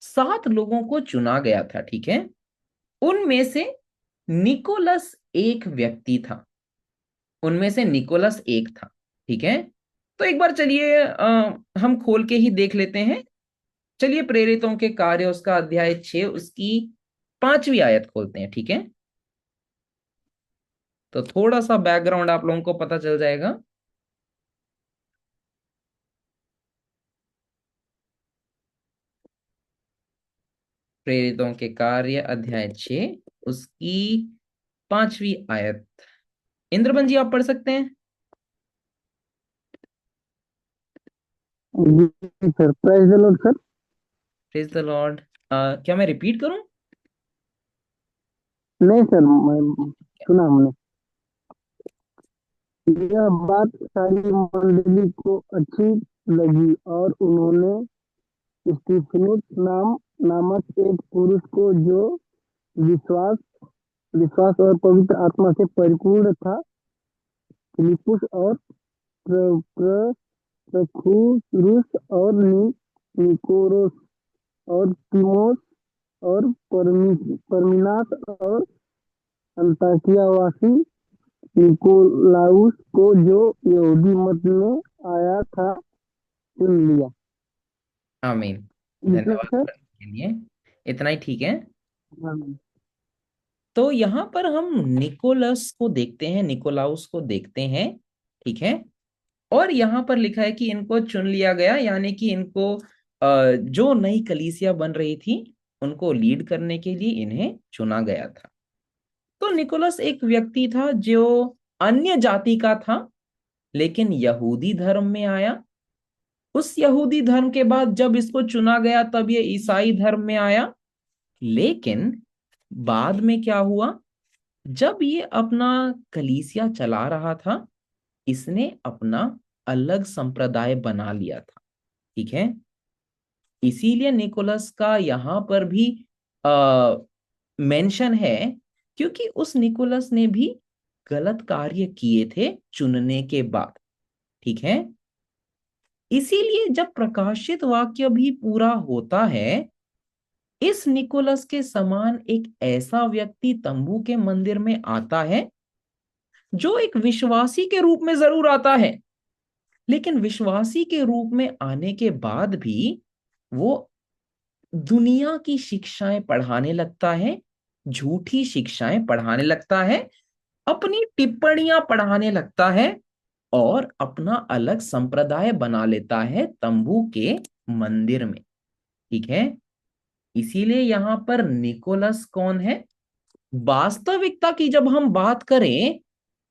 D: 7 लोगों को चुना गया था। ठीक है, उनमें से निकोलस एक व्यक्ति था, उनमें से निकोलस एक था। ठीक है, तो एक बार चलिए हम खोल के ही देख लेते हैं। चलिए प्रेरितों के कार्य उसका अध्याय 6 उसकी 5वीं आयत खोलते हैं। ठीक है, तो थोड़ा सा बैकग्राउंड आप लोगों को पता चल जाएगा। प्रेरितों के कार्य अध्याय 6 उसकी 5वीं आयत। इंद्रबन जी आप पढ़ सकते हैं?
H: जी sir, praise the Lord sir.
D: Praise the Lord. क्या मैं रिपीट करूं?
H: नहीं सर, सुना हमने। यह बात सारी मंडली को अच्छी लगी और उन्होंने स्टीफनुस नामक एक पुरुष को, जो विश्वास विश्वास और पवित्र आत्मा से परिपूर्ण था, फिलिप्पुस और प्र- प्र- प्रखुरूस और निकोरोस और तीमोस और परमिनास और अंताकियावासी निकोलाउस को, जो यहूदी मत में आया था, चुन लिया।
D: आमीन।
H: इतना
D: धन्यवाद
H: सर।
D: पढ़ने के लिए। इतना ही ठीक है।
H: हाँ।
D: तो यहाँ पर हम निकोलस को देखते हैं, निकोलाउस को देखते हैं। ठीक है। और यहाँ पर लिखा है कि इनको चुन लिया गया, यानी कि इनको जो नई कलीसिया बन रही थी उनको लीड करने के लिए इन्हें चुना गया था। तो निकोलस एक व्यक्ति था जो अन्य जाति का था, लेकिन यहूदी धर्म में आया। उस यहूदी धर्म के बाद जब इसको चुना गया तब ये ईसाई धर्म में आया। लेकिन बाद में क्या हुआ, जब ये अपना कलीसिया चला रहा था, इसने अपना अलग संप्रदाय बना लिया था। ठीक है। इसीलिए निकोलस का यहाँ पर भी मेंशन है, क्योंकि उस निकोलस ने भी गलत कार्य किए थे चुनने के बाद। ठीक है। इसीलिए जब प्रकाशित वाक्य भी पूरा होता है, इस निकोलस के समान एक ऐसा व्यक्ति तंबू के मंदिर में आता है, जो एक विश्वासी के रूप में जरूर आता है, लेकिन विश्वासी के रूप में आने के बाद भी वो दुनिया की शिक्षाएं पढ़ाने लगता है, झूठी शिक्षाएं पढ़ाने लगता है, अपनी टिप्पणियां पढ़ाने लगता है और अपना अलग संप्रदाय बना लेता है तंबू के मंदिर में। ठीक है। इसीलिए यहां पर निकोलस कौन है? वास्तविकता की जब हम बात करें,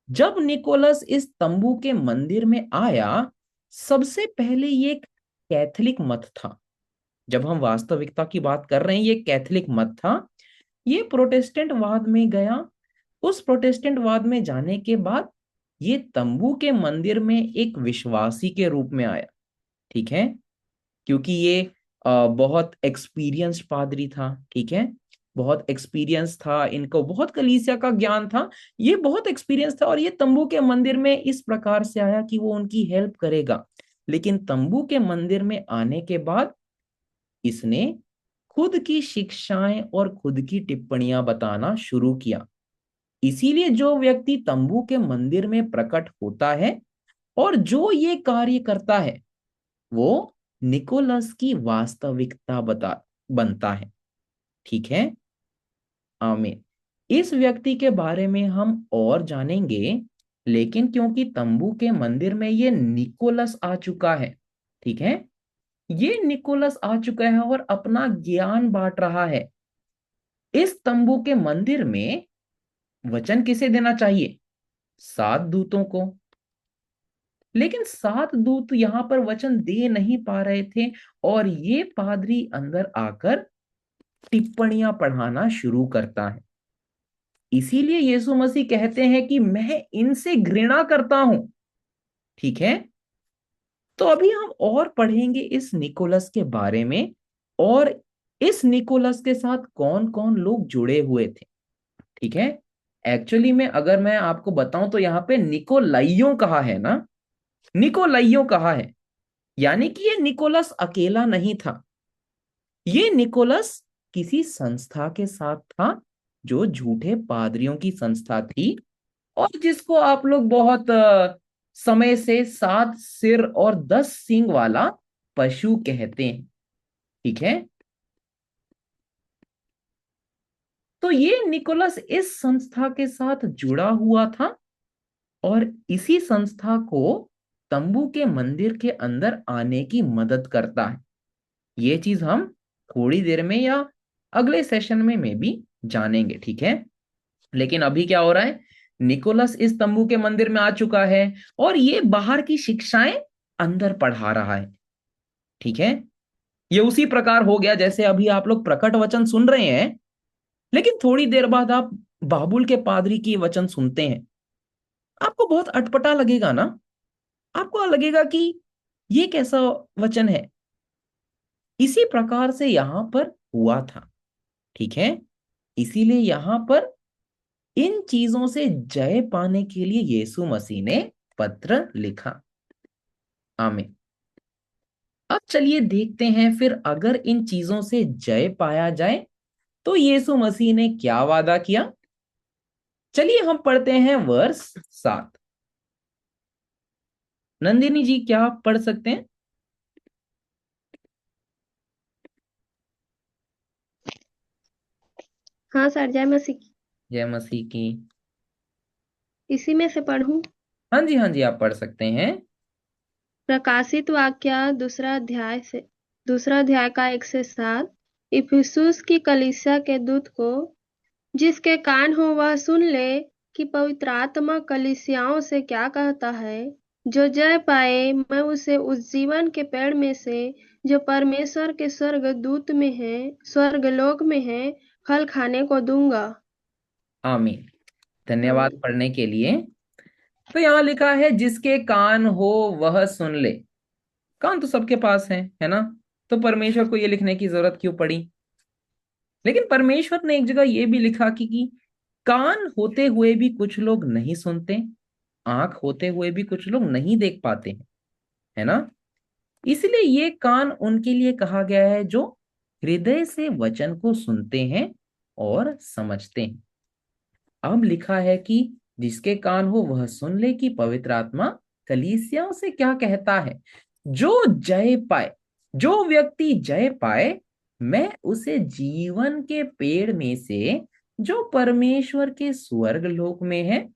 D: जब निकोलस इस तंबू के मंदिर में आया, सबसे पहले ये एक कैथोलिक मत था। जब हम वास्तविकता की बात कर रहे हैं, ये कैथोलिक मत था। ये प्रोटेस्टेंट वाद में गया। उस प्रोटेस्टेंट वाद में जाने के बाद ये तंबू के मंदिर में एक विश्वासी के रूप में आया। ठीक है। क्योंकि ये बहुत एक्सपीरियंस्ड पादरी था। ठीक है। बहुत एक्सपीरियंस था, इनको बहुत कलीसिया का ज्ञान था, ये बहुत एक्सपीरियंस था, और ये तंबू के मंदिर में इस प्रकार से आया कि वो उनकी हेल्प करेगा। लेकिन तंबू के मंदिर में आने के बाद इसने खुद की शिक्षाएं और खुद की टिप्पणियां बताना शुरू किया। इसीलिए जो व्यक्ति तंबू के मंदिर में प्रकट होता है और जो ये कार्य करता है, वो निकोलस की वास्तविकता बनता है। ठीक है। आमीन। इस व्यक्ति के बारे में हम और जानेंगे, लेकिन क्योंकि तंबू के मंदिर में ये निकोलस आ चुका है, ठीक है, ये निकोलस आ चुका है और अपना ज्ञान बांट रहा है। इस तंबू के मंदिर में वचन किसे देना चाहिए? 7 दूतों को। लेकिन 7 दूत यहां पर वचन दे नहीं पा रहे थे, और ये पादरी अंदर आकर टिप्पणियां पढ़ाना शुरू करता है। इसीलिए यीशु मसीह कहते हैं कि मैं इनसे घृणा करता हूं। ठीक है। तो अभी हम और पढ़ेंगे इस निकोलस के बारे में, और इस निकोलस के साथ कौन कौन लोग जुड़े हुए थे। ठीक है। एक्चुअली में अगर मैं आपको बताऊं तो यहाँ पे निकोलाइयों कहा है ना, निकोलाइयों कहा है, यानी कि ये निकोलस अकेला नहीं था। ये निकोलस किसी संस्था के साथ था, जो झूठे पादरियों की संस्था थी, और जिसको आप लोग बहुत समय से 7 सिर और 10 सींग वाला पशु कहते हैं। ठीक है। तो ये निकोलस इस संस्था के साथ जुड़ा हुआ था, और इसी संस्था को तंबू के मंदिर के अंदर आने की मदद करता है। ये चीज हम थोड़ी देर में या अगले सेशन में मे बी जानेंगे, ठीक है। लेकिन अभी क्या हो रहा है, निकोलस इस तंबू के मंदिर में आ चुका है और ये बाहर की शिक्षाएं अंदर पढ़ा रहा है, ठीक है। ये उसी प्रकार हो गया जैसे अभी आप लोग प्रकट वचन सुन रहे हैं, लेकिन थोड़ी देर बाद आप बाबुल के पादरी की वचन सुनते हैं, आपको बहुत अटपटा लगेगा ना। आपको लगेगा कि ये कैसा वचन है। इसी प्रकार से यहां पर हुआ था, ठीक है। इसीलिए यहां पर इन चीजों से जय पाने के लिए यीशु मसीह ने पत्र लिखा। आमीन। अब चलिए देखते हैं फिर अगर इन चीजों से जय पाया जाए तो यीशु मसीह ने क्या वादा किया। चलिए हम पढ़ते हैं वर्ष 7। नंदिनी जी क्या आप पढ़ सकते हैं?
C: हाँ सर, जय मसीह की।
D: जय मसीह की।
C: इसी में से पढ़ूं?
D: हाँ जी, हाँ जी, आप पढ़ सकते हैं।
C: प्रकाशित वाक्य दूसरा अध्याय का 1 से 7। इफिसुस की कलीसिया के दूत को, जिसके कान हो वह सुन ले कि पवित्र आत्मा कलीसियाओं से क्या कहता है। जो जय पाए मैं उसे उस जीवन के पेड़ में से जो परमेश्वर के स्वर्गदूत में है, स्वर्गलोक में है, फल खाने को दूंगा।
D: आमीन। धन्यवाद
C: आमीन।
D: पढ़ने के लिए। तो यहाँ लिखा है जिसके कान हो वह सुन ले। कान तो सबके पास है ना। तो परमेश्वर को ये लिखने की जरूरत क्यों पड़ी? लेकिन परमेश्वर ने एक जगह ये भी लिखा कि कान होते हुए भी कुछ लोग नहीं सुनते, आंख होते हुए भी कुछ लोग नहीं देख पाते हैं, है ना। इसलिए ये कान उनके लिए कहा गया है जो हृदय से वचन को सुनते हैं और समझते हैं। अब लिखा है कि जिसके कान हो वह सुन ले कि पवित्र आत्मा कलीसियाओं से क्या कहता है। जो जय पाए, जो व्यक्ति जय पाए, मैं उसे जीवन के पेड़ में से जो परमेश्वर के स्वर्ग लोक में है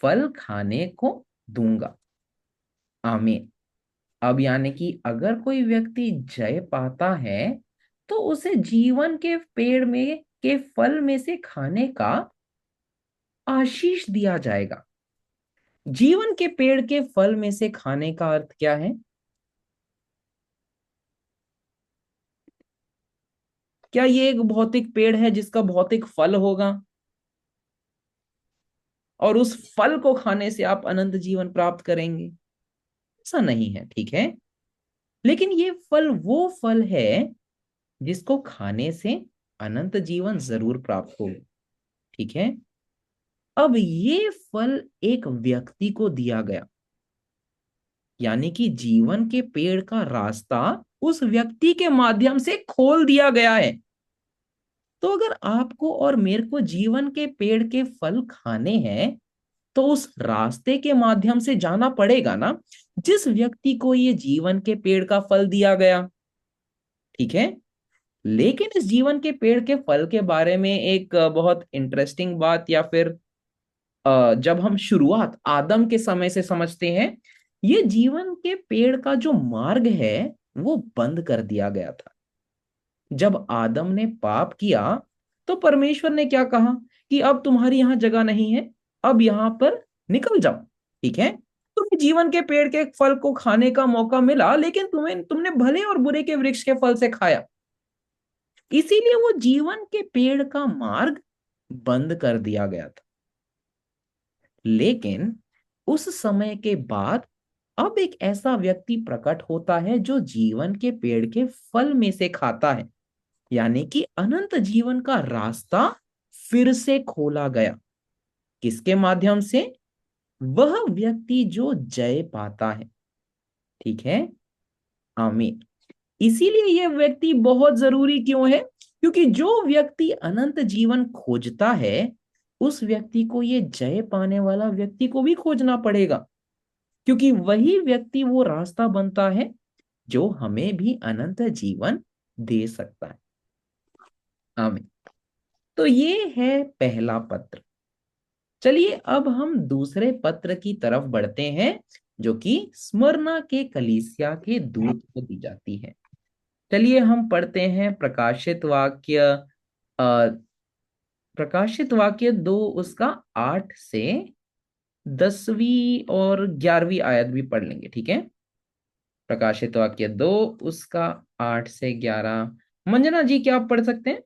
D: फल खाने को दूंगा। आमीन। अब यानी कि अगर कोई व्यक्ति जय पाता है तो उसे जीवन के पेड़ में के फल में से खाने का आशीष दिया जाएगा। जीवन के पेड़ के फल में से खाने का अर्थ क्या है? क्या ये एक भौतिक पेड़ है जिसका भौतिक फल होगा और उस फल को खाने से आप अनंत जीवन प्राप्त करेंगे? ऐसा नहीं है, ठीक है। लेकिन ये फल वो फल है जिसको खाने से अनंत जीवन जरूर प्राप्त होगा, ठीक है। अब ये फल एक व्यक्ति को दिया गया, यानी कि जीवन के पेड़ का रास्ता उस व्यक्ति के माध्यम से खोल दिया गया है। तो अगर आपको और मेरे को जीवन के पेड़ के फल खाने हैं तो उस रास्ते के माध्यम से जाना पड़ेगा ना, जिस व्यक्ति को ये जीवन के पेड़ का फल दिया गया, ठीक है। लेकिन इस जीवन के पेड़ के फल के बारे में एक बहुत इंटरेस्टिंग बात, या फिर जब हम शुरुआत आदम के समय से समझते हैं, ये जीवन के पेड़ का जो मार्ग है वो बंद कर दिया गया था। जब आदम ने पाप किया तो परमेश्वर ने क्या कहा कि अब तुम्हारी यहां जगह नहीं है, अब यहां पर निकल जाओ, ठीक है। तुम्हें जीवन के पेड़ के फल को खाने का मौका मिला, लेकिन तुमने भले और बुरे के वृक्ष के फल से खाया, इसीलिए वो जीवन के पेड़ का मार्ग बंद कर दिया गया था। लेकिन उस समय के बाद अब एक ऐसा व्यक्ति प्रकट होता है जो जीवन के पेड़ के फल में से खाता है, यानी कि अनंत जीवन का रास्ता फिर से खोला गया। किसके माध्यम से? वह व्यक्ति जो जय पाता है, ठीक है। आमीन। इसीलिए यह व्यक्ति बहुत जरूरी क्यों है? क्योंकि जो व्यक्ति अनंत जीवन खोजता है उस व्यक्ति को ये जय पाने वाला व्यक्ति को भी खोजना पड़ेगा, क्योंकि वही व्यक्ति वो रास्ता बनता है जो हमें भी अनंत जीवन दे सकता है। आमीन। तो ये है पहला पत्र। चलिए अब हम दूसरे पत्र की तरफ बढ़ते हैं जो कि स्मरना के कलीसिया के दूत को दी जाती है। चलिए हम पढ़ते हैं प्रकाशित वाक्य प्रकाशित वाक्य 2 उसका 8 से 10वीं और 11वीं आयत भी पढ़ लेंगे, ठीक है। प्रकाशित वाक्य 2 उसका 8 से 11। मंजना जी क्या आप पढ़ सकते हैं?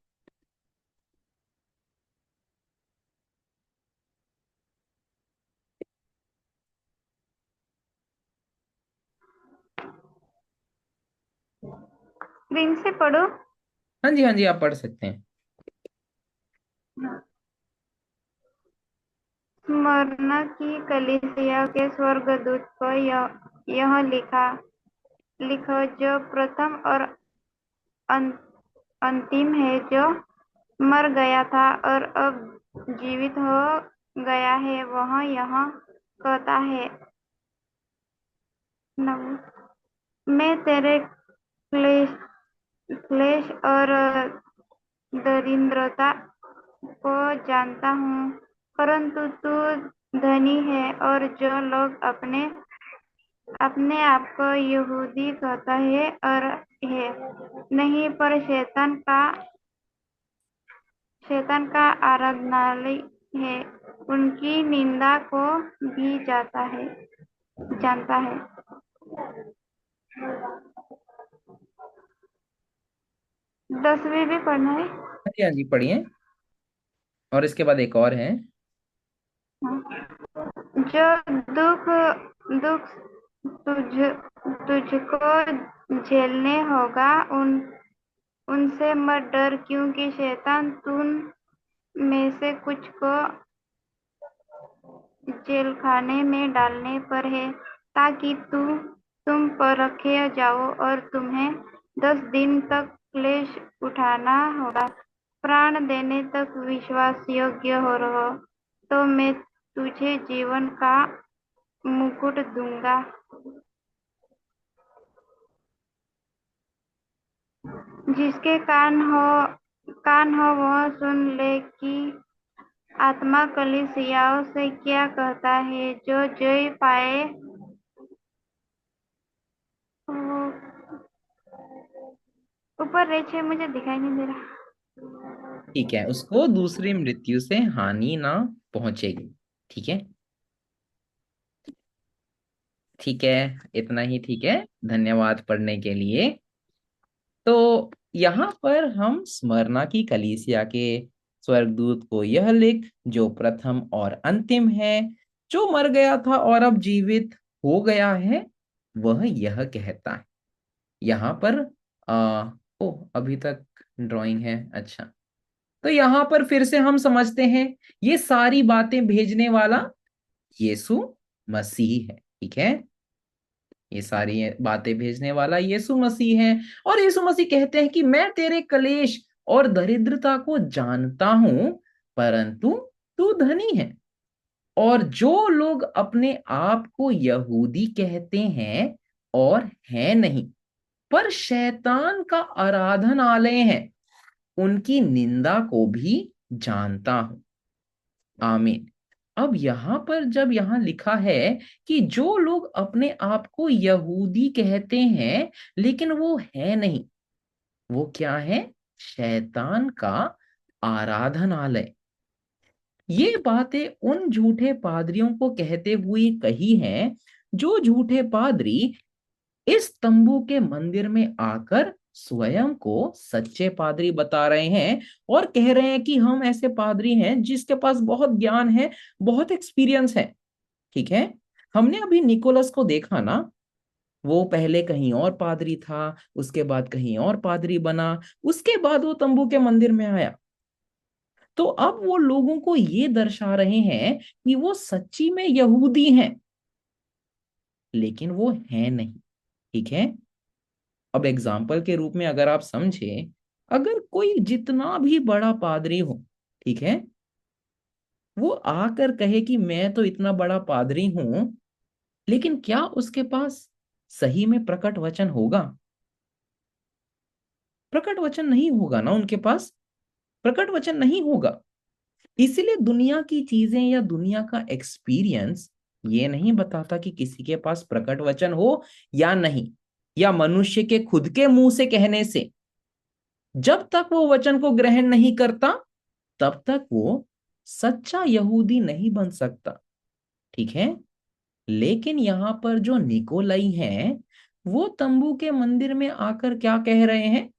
I: स्क्रीन से पढ़ो।
D: हाँ जी, हाँ जी, आप पढ़ सकते हैं।
I: स्मरणा की कलीसिया के स्वर्गदूत को यह लिखो जो प्रथम और अंतिम है, जो मर गया था और अब जीवित हो गया है, वह यह कहता है, मैं तेरे क्लेश और दरिद्रता को जानता हूँ, परंतु तू धनी है, और जो लोग अपने आप को यहूदी कहता है और है नहीं, पर शैतान का आराधनालय है, उनकी निंदा को भी जानता है। 10वीं भी पढ़ना है।
D: हाँ जी, हाँ जी, पढ़िए। और इसके बाद एक और है।
I: जो दुख तुझको झेलने होगा, उनसे मत डर, क्योंकि शैतान तुम में से कुछ को जेलखाने में डालने पर है, ताकि तुम परखे जाओ, और तुम्हें 10 दिन तक क्लेश उठाना होगा। प्राण देने तक विश्वास योग्य हो रहो, तो मैं तुझे जीवन का मुकुट दूंगा। जिसके कान हो वह सुन ले कि आत्मा कलीसियाओं से क्या कहता है। जो जय पाए ऊपर रेछे, मुझे दिखाई नहीं दे रहा।
D: ठीक है, उसको दूसरी मृत्यु से हानि ना पहुंचेगी, ठीक है। ठीक है, इतना ही ठीक है, धन्यवाद पढ़ने के लिए। तो यहाँ पर हम स्मरणा की कलीसिया के स्वर्गदूत को यह लिख, जो प्रथम और अंतिम है, जो मर गया था और अब जीवित हो गया है, वह यह कहता है। यहाँ पर ओ अभी तक ड्राइंग है, अच्छा। तो यहाँ पर फिर से हम समझते हैं, ये सारी बातें भेजने वाला यीशु मसीह है, ठीक है। ये सारी बातें भेजने वाला यीशु मसीह है। और यीशु मसीह कहते हैं कि मैं तेरे क्लेश और दरिद्रता को जानता हूं, परंतु तू धनी है। और जो लोग अपने आप को यहूदी कहते हैं और है नहीं, पर शैतान का आराधनालय है, उनकी निंदा को भी जानता हूं। आमीन। अब यहाँ पर जब यहाँ लिखा है कि जो लोग अपने आप को यहूदी कहते हैं लेकिन वो है नहीं, वो क्या है? शैतान का आराधनालय। ये बातें उन झूठे पादरियों को कहते हुए कही हैं, जो झूठे पादरी इस तंबू के मंदिर में आकर स्वयं को सच्चे पादरी बता रहे हैं और कह रहे हैं कि हम ऐसे पादरी हैं जिसके पास बहुत ज्ञान है, बहुत एक्सपीरियंस है, ठीक है। हमने अभी निकोलस को देखा ना, वो पहले कहीं और पादरी था, उसके बाद कहीं और पादरी बना, उसके बाद वो तंबू के मंदिर में आया। तो अब वो लोगों को ये दर्शा रहे हैं कि वो सच्ची में यहूदी हैं, लेकिन वो है नहीं, ठीक है। अब एग्जाम्पल के रूप में अगर आप समझे, अगर कोई जितना भी बड़ा पादरी हो, ठीक है, वो आकर कहे कि मैं तो इतना बड़ा पादरी हूं, लेकिन क्या उसके पास सही में प्रकट वचन होगा? प्रकट वचन नहीं होगा ना, उनके पास प्रकट वचन नहीं होगा। इसलिए दुनिया की चीजें या दुनिया का एक्सपीरियंस ये नहीं बताता कि किसी के पास प्रकट वचन हो या नहीं, या मनुष्य के खुद के मुंह से कहने से जब तक वो वचन को ग्रहण नहीं करता तब तक वो सच्चा यहूदी नहीं बन सकता। ठीक है, लेकिन यहां पर जो निकोलाई हैं वो तंबू के मंदिर में आकर क्या कह रहे हैं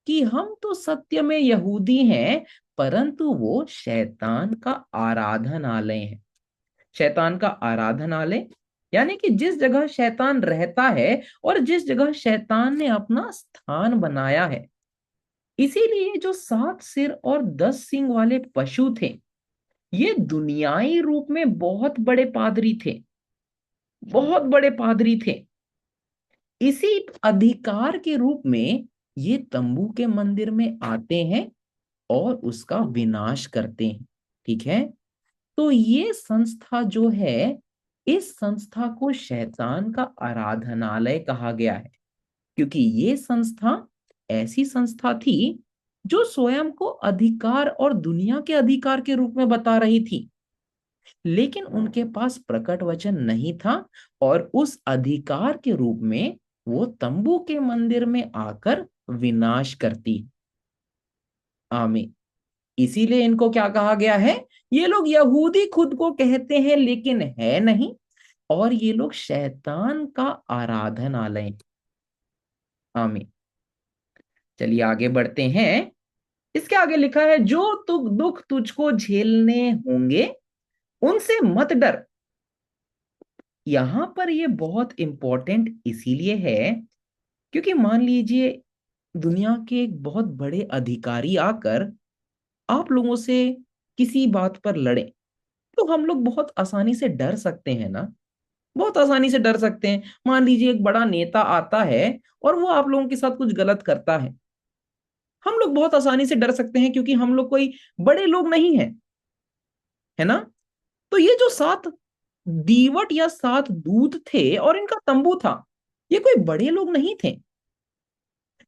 D: कि हम तो सत्य में यहूदी हैं, परंतु वो शैतान का आराधनालय है। शैतान का आराधनालय यानी कि जिस जगह शैतान रहता है और जिस जगह शैतान ने अपना स्थान बनाया है। इसीलिए जो 7 सिर और 10 सींग वाले पशु थे ये दुनियाई रूप में बहुत बड़े पादरी थे, बहुत बड़े पादरी थे। इसी अधिकार के रूप में ये तंबू के मंदिर में आते हैं और उसका विनाश करते हैं। ठीक है, तो ये संस्था जो है, इस संस्था को शैतान का आराधनालय कहा गया है, क्योंकि ये संस्था ऐसी संस्था थी जो स्वयं को अधिकार और दुनिया के अधिकार के रूप में बता रही थी, लेकिन उनके पास प्रकट वचन नहीं था और उस अधिकार के रूप में वो तंबू के मंदिर में आकर विनाश करती। आमीन। इसीलिए इनको क्या कहा गया है, ये लोग यहूदी खुद को कहते हैं लेकिन है नहीं, और ये लोग शैतान का आराधनालय। आमीन। चलिए आगे बढ़ते हैं। इसके आगे लिखा है, जो दुख तुझको झेलने होंगे उनसे मत डर। यहां पर ये बहुत इंपॉर्टेंट इसीलिए है क्योंकि मान लीजिए दुनिया के एक बहुत बड़े अधिकारी आकर आप लोगों से किसी बात पर लड़े, तो हम लोग बहुत आसानी से डर सकते हैं ना, बहुत आसानी से डर सकते हैं। मान लीजिए एक बड़ा नेता आता है और वो आप लोगों के साथ कुछ गलत करता है, हम लोग बहुत आसानी से डर सकते हैं क्योंकि हम लोग कोई बड़े लोग नहीं हैं, है ना। तो ये जो 7 दीवट या 7 दूत थे और इनका तंबू था, ये कोई बड़े लोग नहीं थे,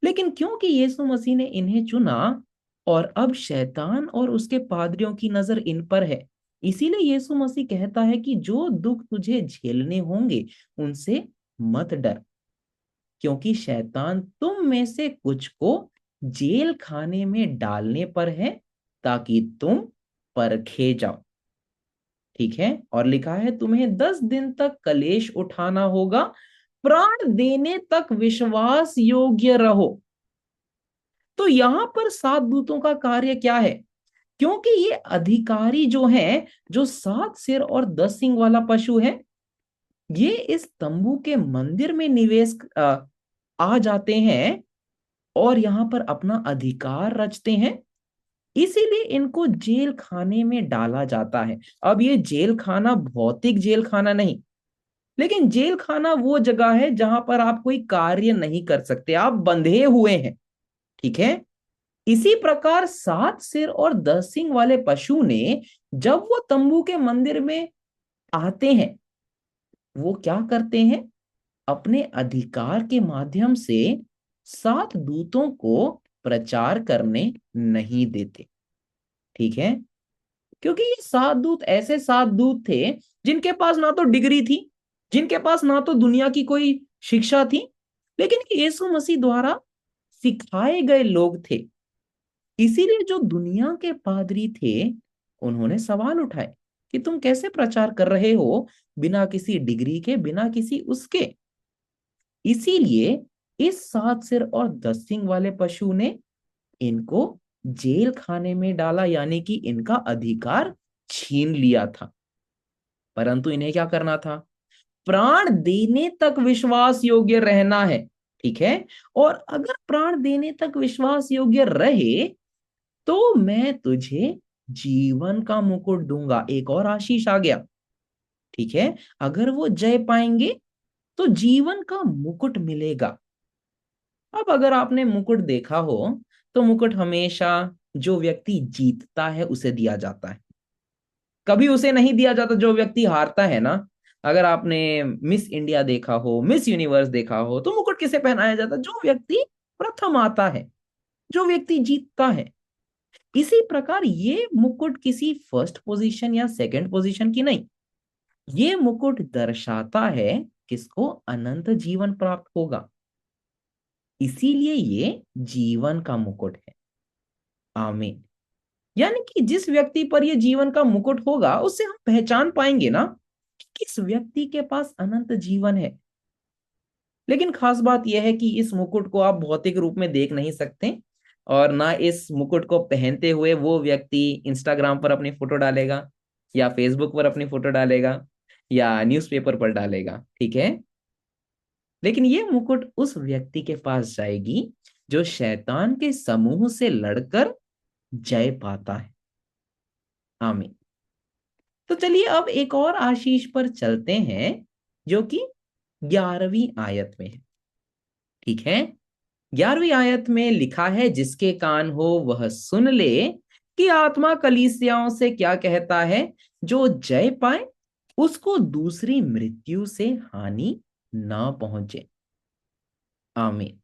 D: लेकिन क्योंकि यीशु मसीह ने इन्हें चुना और अब शैतान और उसके पादरियों की नजर इन पर है, इसीलिए यीशु मसीह कहता है कि जो दुख तुझे झेलने होंगे उनसे मत डर, क्योंकि शैतान तुम में से कुछ को जेल खाने में डालने पर है ताकि तुम परखे जाओ। ठीक है, और लिखा है तुम्हें 10 दिन तक कलेश उठाना होगा, प्राण देने तक विश्वास योग्य रहो। तो यहां पर 7 दूतों का कार्य क्या है, क्योंकि ये अधिकारी जो हैं, जो 7 सिर और 10 सींग वाला पशु है, ये इस तंबू के मंदिर में निवेश आ जाते हैं और यहां पर अपना अधिकार रचते हैं, इसीलिए इनको जेल खाने में डाला जाता है। अब ये जेल खाना भौतिक जेल खाना नहीं, लेकिन जेल खाना वो जगह है जहां पर आप कोई कार्य नहीं कर सकते, आप बंधे हुए हैं। ठीक है, इसी प्रकार 7 सिर और 10 सींग वाले पशु ने जब वो तंबू के मंदिर में आते हैं, वो क्या करते हैं, अपने अधिकार के माध्यम से 7 दूतों को प्रचार करने नहीं देते। ठीक है, क्योंकि ये 7 दूत ऐसे 7 दूत थे जिनके पास ना तो डिग्री थी, जिनके पास ना तो दुनिया की कोई शिक्षा थी, लेकिन यीशु मसीह द्वारा सिखाए गए लोग थे। इसीलिए जो दुनिया के पादरी थे उन्होंने सवाल उठाए कि तुम कैसे प्रचार कर रहे हो बिना किसी डिग्री के, बिना किसी उसके। इसीलिए इस 7 सिर और 10 सींग वाले पशु ने इनको जेल खाने में डाला, यानी कि इनका अधिकार छीन लिया था। परंतु इन्हें क्या करना था, प्राण देने तक विश्वास योग्य रहना है। ठीक है, और अगर प्राण देने तक विश्वास योग्य रहे तो मैं तुझे जीवन का मुकुट दूंगा। एक और आशीष आ गया। ठीक है, अगर वो जय पाएंगे तो जीवन का मुकुट मिलेगा। अब अगर आपने मुकुट देखा हो तो मुकुट हमेशा जो व्यक्ति जीतता है उसे दिया जाता है, कभी उसे नहीं दिया जाता जो व्यक्ति हारता है ना। अगर आपने मिस इंडिया देखा हो, मिस यूनिवर्स देखा हो, तो मुकुट किसे पहनाया जाता है, जो व्यक्ति प्रथम आता है, जो व्यक्ति जीतता है। इसी प्रकार ये मुकुट किसी फर्स्ट पोजीशन या सेकंड पोजीशन की नहीं, ये मुकुट दर्शाता है किसको अनंत जीवन प्राप्त होगा। इसीलिए ये जीवन का मुकुट है। आमीन। यानी कि जिस व्यक्ति पर ये जीवन का मुकुट होगा उससे हम पहचान पाएंगे ना कि किस व्यक्ति के पास अनंत जीवन है। लेकिन खास बात यह है कि इस मुकुट को आप भौतिक रूप में देख नहीं सकते, और ना इस मुकुट को पहनते हुए वो व्यक्ति इंस्टाग्राम पर अपनी फोटो डालेगा या फेसबुक पर अपनी फोटो डालेगा या न्यूज़पेपर पर डालेगा, ठीक है। लेकिन ये मुकुट उस व्यक्ति के पास जाएगी जो शैतान के समूह से लड़कर जय पाता है। आमीन। तो चलिए अब एक और आशीष पर चलते हैं जो कि 11वीं आयत में है, ठीक है। 11वीं आयत में लिखा है, जिसके कान हो वह सुन ले कि आत्मा कलीसियाओं से क्या कहता है। जो जय पाए उसको दूसरी मृत्यु से हानि ना पहुंचे। आमीन।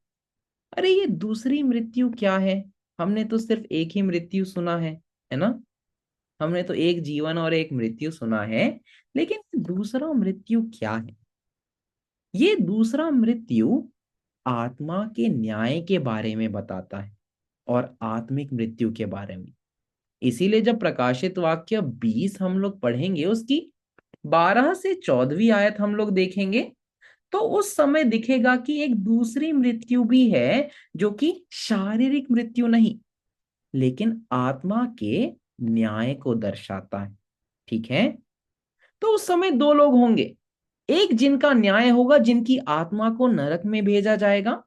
D: अरे ये दूसरी मृत्यु क्या है? हमने तो सिर्फ एक ही मृत्यु सुना है ना। हमने तो एक जीवन और एक मृत्यु सुना है, लेकिन दूसरा मृत्यु क्या है? ये दूसरा मृत्यु आत्मा के न्याय के बारे में बताता है और आत्मिक मृत्यु के बारे में। इसीलिए जब प्रकाशित वाक्य 20 हम लोग पढ़ेंगे, उसकी 12 से 14वीं आयत हम लोग देखेंगे, तो उस समय दिखेगा कि एक दूसरी मृत्यु भी है जो कि शारीरिक मृत्यु नहीं, लेकिन आत्मा के न्याय को दर्शाता है, ठीक है। तो उस समय दो लोग होंगे, एक जिनका न्याय होगा, जिनकी आत्मा को नरक में भेजा जाएगा,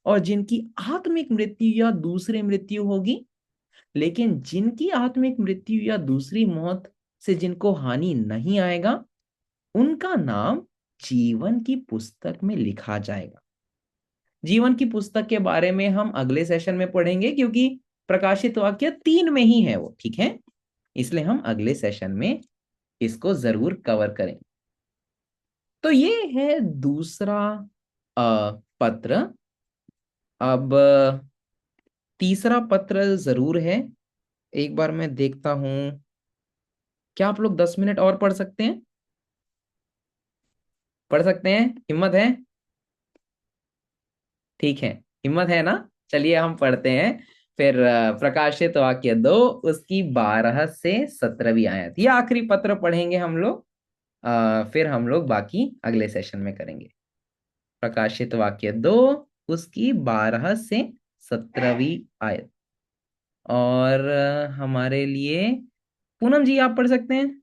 D: और जिनकी आत्मिक मृत्यु या दूसरी मृत्यु होगी। लेकिन जिनकी आत्मिक मृत्यु या दूसरी मौत से जिनको हानि नहीं आएगा, उनका नाम जीवन की पुस्तक में लिखा जाएगा। जीवन की पुस्तक के बारे में हम अगले सेशन में पढ़ेंगे, क्योंकि प्रकाशित वाक्य 3 में ही है वो, ठीक है। इसलिए हम अगले सेशन में इसको जरूर कवर करें। तो ये है दूसरा पत्र। अब तीसरा पत्र जरूर है। एक बार मैं देखता हूं, क्या आप लोग 10 मिनट और पढ़ सकते हैं? पढ़ सकते हैं? हिम्मत है? ठीक है, हिम्मत है ना। चलिए हम पढ़ते हैं फिर प्रकाशित वाक्य 2 उसकी 12 से 17वीं आयत। ये आखिरी पत्र पढ़ेंगे हम लोग, फिर हम लोग बाकी अगले सेशन में करेंगे। प्रकाशित वाक्य 2 उसकी 12 से 17वीं आयत। और हमारे लिए पूनम जी आप पढ़ सकते हैं?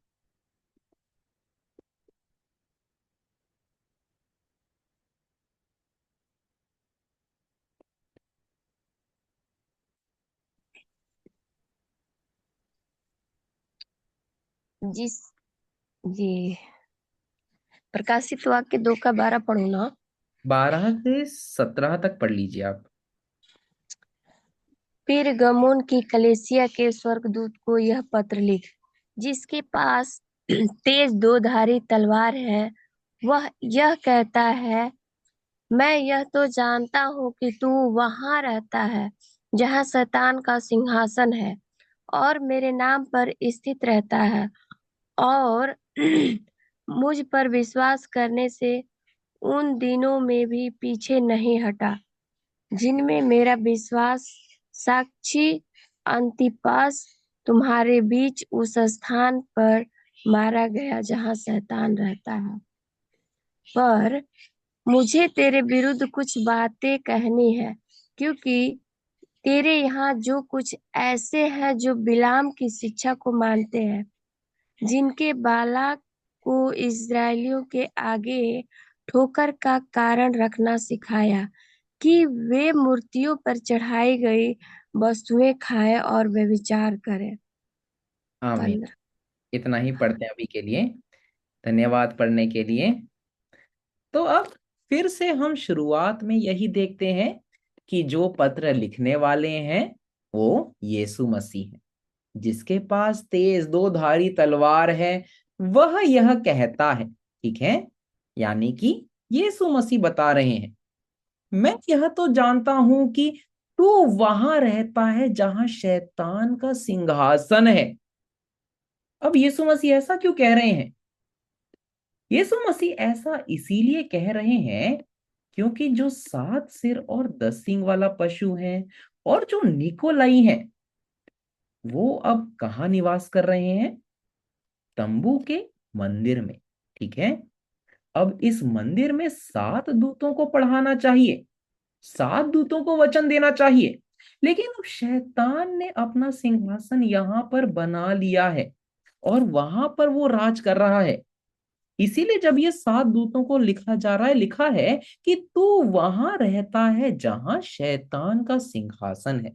J: जिस जी प्रकाशित वाक्य 2 का 12 पढ़ू ना।
D: 12 से 17 तक पढ़ लीजिए आप।
J: फिर गमोन की कलीसिया के स्वर्गदूत को यह पत्र लिख, जिसके पास तेज 2 धारी तलवार है। वह यह कहता है, मैं यह तो जानता हूँ कि तू वहां रहता है जहाँ शैतान का सिंहासन है, और मेरे नाम पर स्थित रहता है, और मुझ पर विश्वास करने से उन दिनों में भी पीछे नहीं हटा जिनमें मेरा विश्वास साक्षी अंतिपास तुम्हारे बीच उस स्थान पर मारा गया जहाँ शैतान रहता है। पर मुझे तेरे विरुद्ध कुछ बातें कहनी है, क्योंकि तेरे यहाँ जो कुछ ऐसे हैं जो बिलाम की शिक्षा को मानते हैं, जिनके बालाक को इस्राएलियों के आगे ठोकर का कारण रखना सिखाया कि वे मूर्तियों पर चढ़ाई गई वस्तुएं खाएं और व्यभिचार करें।
D: आमीन। इतना ही पढ़ते हैं अभी के लिए। धन्यवाद पढ़ने के लिए। तो अब फिर से हम शुरुआत में यही देखते हैं कि जो पत्र लिखने वाले हैं वो यीशु मसीह है, जिसके पास तेज 2 धारी तलवार है। वह यह कहता है, ठीक है, यानी कि यीशु मसीह बता रहे हैं, मैं यह तो जानता हूं कि तू वहां रहता है जहां शैतान का सिंहासन है। अब यीशु मसीह ऐसा क्यों कह रहे हैं? यीशु मसीह ऐसा इसीलिए कह रहे हैं क्योंकि जो 7 सिर और 10 सींग वाला पशु है और जो निकोलाई है, वो अब कहाँ निवास कर रहे हैं? तंबू के मंदिर में। ठीक है। अब इस मंदिर में 7 दूतों को पढ़ाना चाहिए, 7 दूतों को वचन देना चाहिए, लेकिन अब शैतान ने अपना सिंहासन यहां पर बना लिया है और वहां पर वो राज कर रहा है। इसीलिए जब ये 7 दूतों को लिखा जा रहा है, लिखा है कि तू वहां रहता है जहां शैतान का सिंहासन है,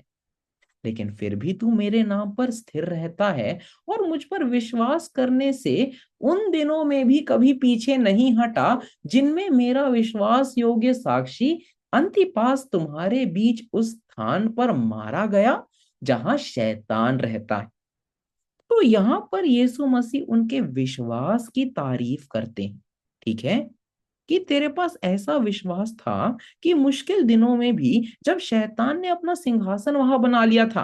D: लेकिन फिर भी तू मेरे नाम पर स्थिर रहता है और मुझ पर विश्वास करने से उन दिनों में भी कभी पीछे नहीं हटा जिनमें मेरा विश्वास योग्य साक्षी अंतिपास तुम्हारे बीच उस स्थान पर मारा गया जहां शैतान रहता है। तो यहां पर यीशु मसीह उनके विश्वास की तारीफ करते हैं। ठीक है, कि तेरे पास ऐसा विश्वास था कि मुश्किल दिनों में भी जब शैतान ने अपना सिंहासन वहां बना लिया था,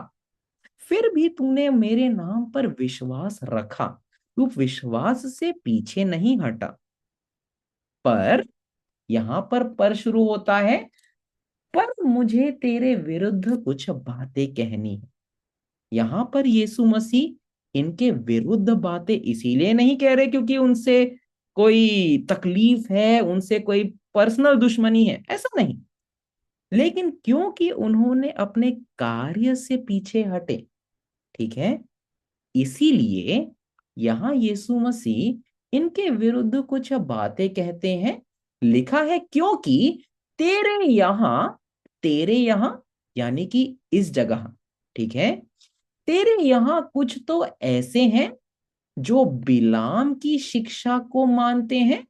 D: फिर भी तूने मेरे नाम पर विश्वास रखा, तू विश्वास से पीछे नहीं हटा। पर यहां पर शुरू होता है, पर मुझे तेरे विरुद्ध कुछ बातें कहनी है। यहां पर यीशु मसीह इनके विरुद्ध बातें इसीलिए नहीं कह रहे क्योंकि उनसे कोई तकलीफ है, उनसे कोई पर्सनल दुश्मनी है, ऐसा नहीं, लेकिन क्योंकि उन्होंने अपने कार्य से पीछे हटे। ठीक है, इसीलिए यहां यीशु मसीह इनके विरुद्ध कुछ बातें कहते हैं। लिखा है क्योंकि तेरे यहां यानी कि इस जगह, ठीक है, तेरे यहां कुछ तो ऐसे हैं जो बिलाम की शिक्षा को मानते हैं,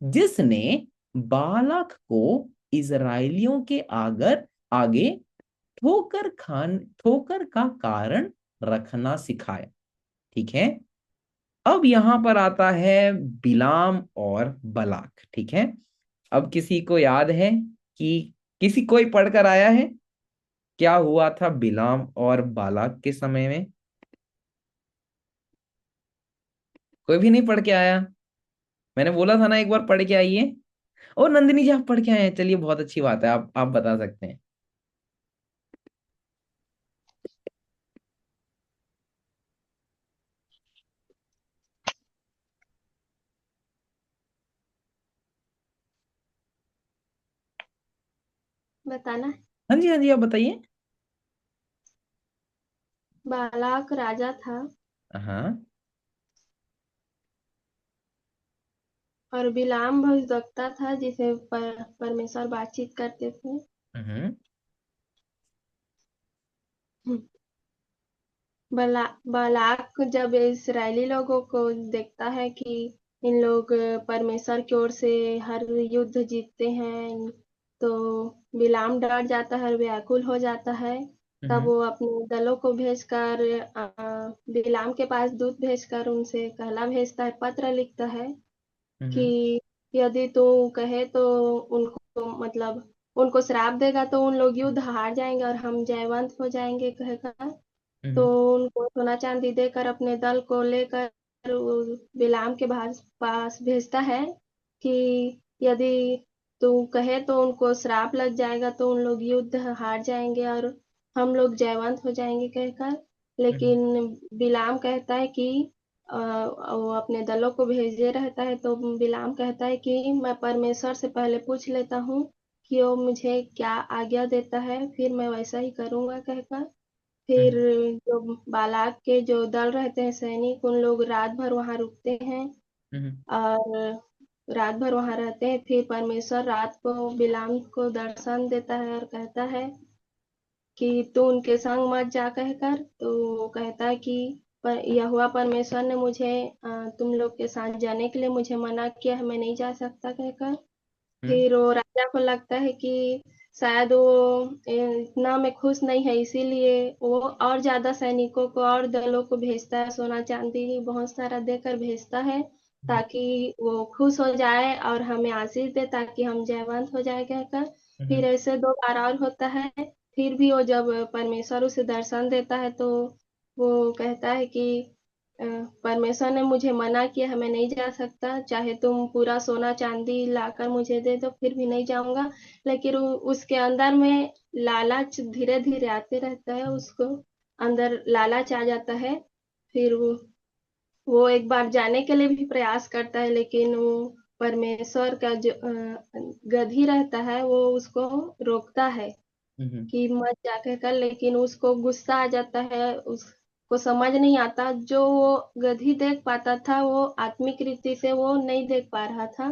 D: जिसने बालक को इजराइलियों के आगे ठोकर का कारण रखना सिखाया। ठीक है, अब यहां पर आता है बिलाम और बलाक। ठीक है, अब किसी को याद है कि कोई पढ़कर आया है क्या हुआ था बिलाम और बालाक के समय में? कोई भी नहीं पढ़ के आया? मैंने बोला था ना एक बार पढ़ के आइए। और नंदिनी जी आप पढ़ के आए हैं, चलिए बहुत अच्छी बात है, आप बता सकते हैं।
C: बताना।
D: हाँ जी हाँ जी, आप बताइए।
C: बालाक राजा था
D: हाँ।
C: और बिलाम भविष्यवक्ता था जिसे परमेश्वर बातचीत करते थे।
D: हम्म।
C: बालाक जब इस्राएली लोगों को देखता है कि इन लोग परमेश्वर की ओर से हर युद्ध जीतते हैं, तो बिलाम डर जाता है और व्याकुल हो जाता है। तब
D: हम्म।
C: वो अपने दलों को भेजकर बिलाम के पास दूत भेजकर उनसे कहला भेजता है, पत्र लिखता है
D: हम्म।
C: कि यदि तू कहे तो उनको मतलब उनको श्राप देगा तो उन लोग युद्ध हार जाएंगे और हम जयवंत हो जाएंगे कहकर। तो
D: हम्म।
C: उनको सोना चांदी देकर अपने दल को लेकर वो बिलाम के पास भेजता है कि यदि तू कहे तो उनको श्राप लग जाएगा तो उन लोग युद्ध हार जाएंगे और हम लोग जयवंत हो जाएंगे कहकर।
D: हम्म।
C: लेकिन बिलाम कहता है कि वो अपने दलों को भेजे रहता है, तो बिलाम कहता है कि मैं परमेश्वर से पहले पूछ लेता हूँ कि वो मुझे क्या आज्ञा देता है, फिर मैं वैसा ही करूंगा कहकर। फिर
D: हम्म।
C: जो बालाक के जो दल रहते हैं सैनिक, उन लोग रात भर वहां रुकते हैं
D: हम्म।
C: और रात भर वहां रहते हैं। फिर परमेश्वर रात को बिलाम को दर्शन देता है और कहता है कि तू उनके संग मत जा कहकर। तो वो कहता है कि यहोवा परमेश्वर ने मुझे तुम लोग के साथ जाने के लिए मुझे मना किया है, मैं नहीं जा सकता कहकर।
D: हम्म।
C: फिर वो राजा को लगता है कि शायद वो इतना में खुश नहीं है, इसीलिए वो और ज्यादा सैनिकों को और दलों को भेजता है, सोना चांदी बहुत सारा देकर भेजता है ताकि वो खुश हो जाए और हमें आशीष दे ताकि हम जयवंत हो जाए कहकर। फिर
D: हम्म।
C: ऐसे 2 बार और होता है। फिर भी वो जब परमेश्वर उसे दर्शन देता है तो वो कहता है कि परमेश्वर ने मुझे मना किया है, मैं नहीं जा सकता, चाहे तुम पूरा सोना चांदी लाकर मुझे दे दो फिर भी नहीं जाऊंगा। लेकिन उसके अंदर में लालच धीरे धीरे आते रहता है, उसको अंदर लालच आ जाता है। फिर वो एक बार जाने के लिए भी प्रयास करता है, लेकिन वो परमेश्वर का जो गधी रहता है वो उसको रोकता है कि मत जाकर कर। लेकिन उसको गुस्सा आ जाता है, उसको समझ नहीं आता, जो वो गधी देख पाता था वो आत्मिक रीति से वो नहीं देख पा रहा था,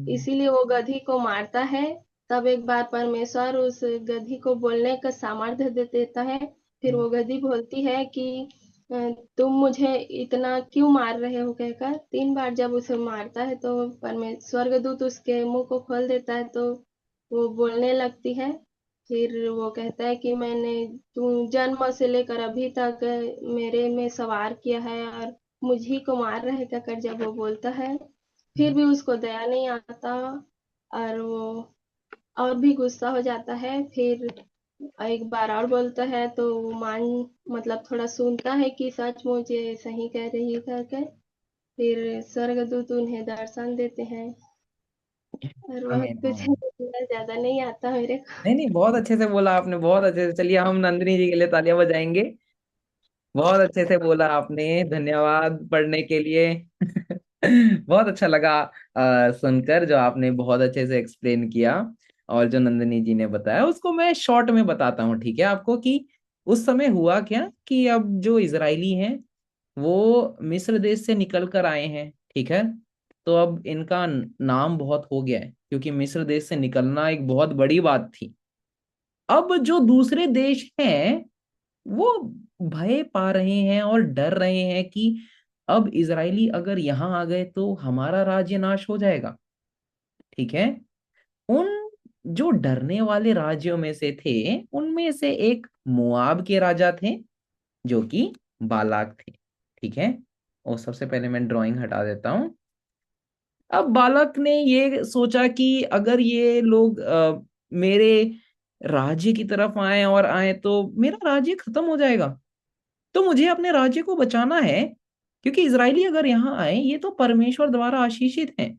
C: इसीलिए वो गधी को मारता है। तब एक बार परमेश्वर उस गधी को बोलने का सामर्थ्य दे देता है। फिर वो गधी बोलती है कि अ, तुम मुझे इतना क्यों मार रहे हो कहकर 3 बार जब उसे मारता है तो परमेश्वर स्वर्गदूत उसके मुंह को खोल देता है, तो वो बोलने लगती है। फिर वो कहता है कि मैंने तू जन्म से लेकर अभी तक मेरे में सवार किया है और मुझी को मार रहे कहकर जब वो बोलता है, फिर भी उसको दया नहीं आता और वो और भी गुस्सा हो जाता है। फिर एक बार और बोलता है तो वो मान मतलब थोड़ा सुनता है कि सच मुझे सही कह रही है करके। फिर स्वर्गदूत उन्हें दर्शन देते हैं और बहुत
D: आमीन
C: कुछ
D: आमीन।
C: ज्यादा नहीं आता मेरे को।
D: नहीं नहीं, बहुत अच्छे से बोला आपने, बहुत अच्छे से। चलिए हम नंदिनी जी के लिए तालियां बजाएंगे। बहुत अच्छे से बोला आपने, धन्यवाद पढ़ने के लिए। बहुत अच्छा लगा सुनकर, जो आपने बहुत अच्छे से एक्सप्लेन किया। और जो नंदिनी जी ने बताया उसको मैं शॉर्ट में बताता हूँ, ठीक है आपको, कि उस समय हुआ क्या कि अब जो इजरायली हैं वो मिस्र देश से निकल कर आए हैं, ठीक है। तो अब इनका नाम बहुत हो गया है, क्योंकि मिस्र देश से निकलना एक बहुत बड़ी बात थी। अब जो दूसरे देश हैं वो भय पा रहे हैं और डर रहे हैं कि अब इजरायली अगर यहाँ आ गए तो हमारा राज्य नाश हो जाएगा, ठीक है। उन जो डरने वाले राज्यों में से थे, उनमें से एक मोआब के राजा थे, जो कि बालाक थे, ठीक है। और सबसे पहले मैं ड्राइंग हटा देता हूं। अब बालक ने ये सोचा कि अगर ये लोग मेरे राज्य की तरफ आए और आए तो मेरा राज्य खत्म हो जाएगा, तो मुझे अपने राज्य को बचाना है। क्योंकि इजरायली अगर यहाँ आए, ये तो परमेश्वर द्वारा आशीषित हैं,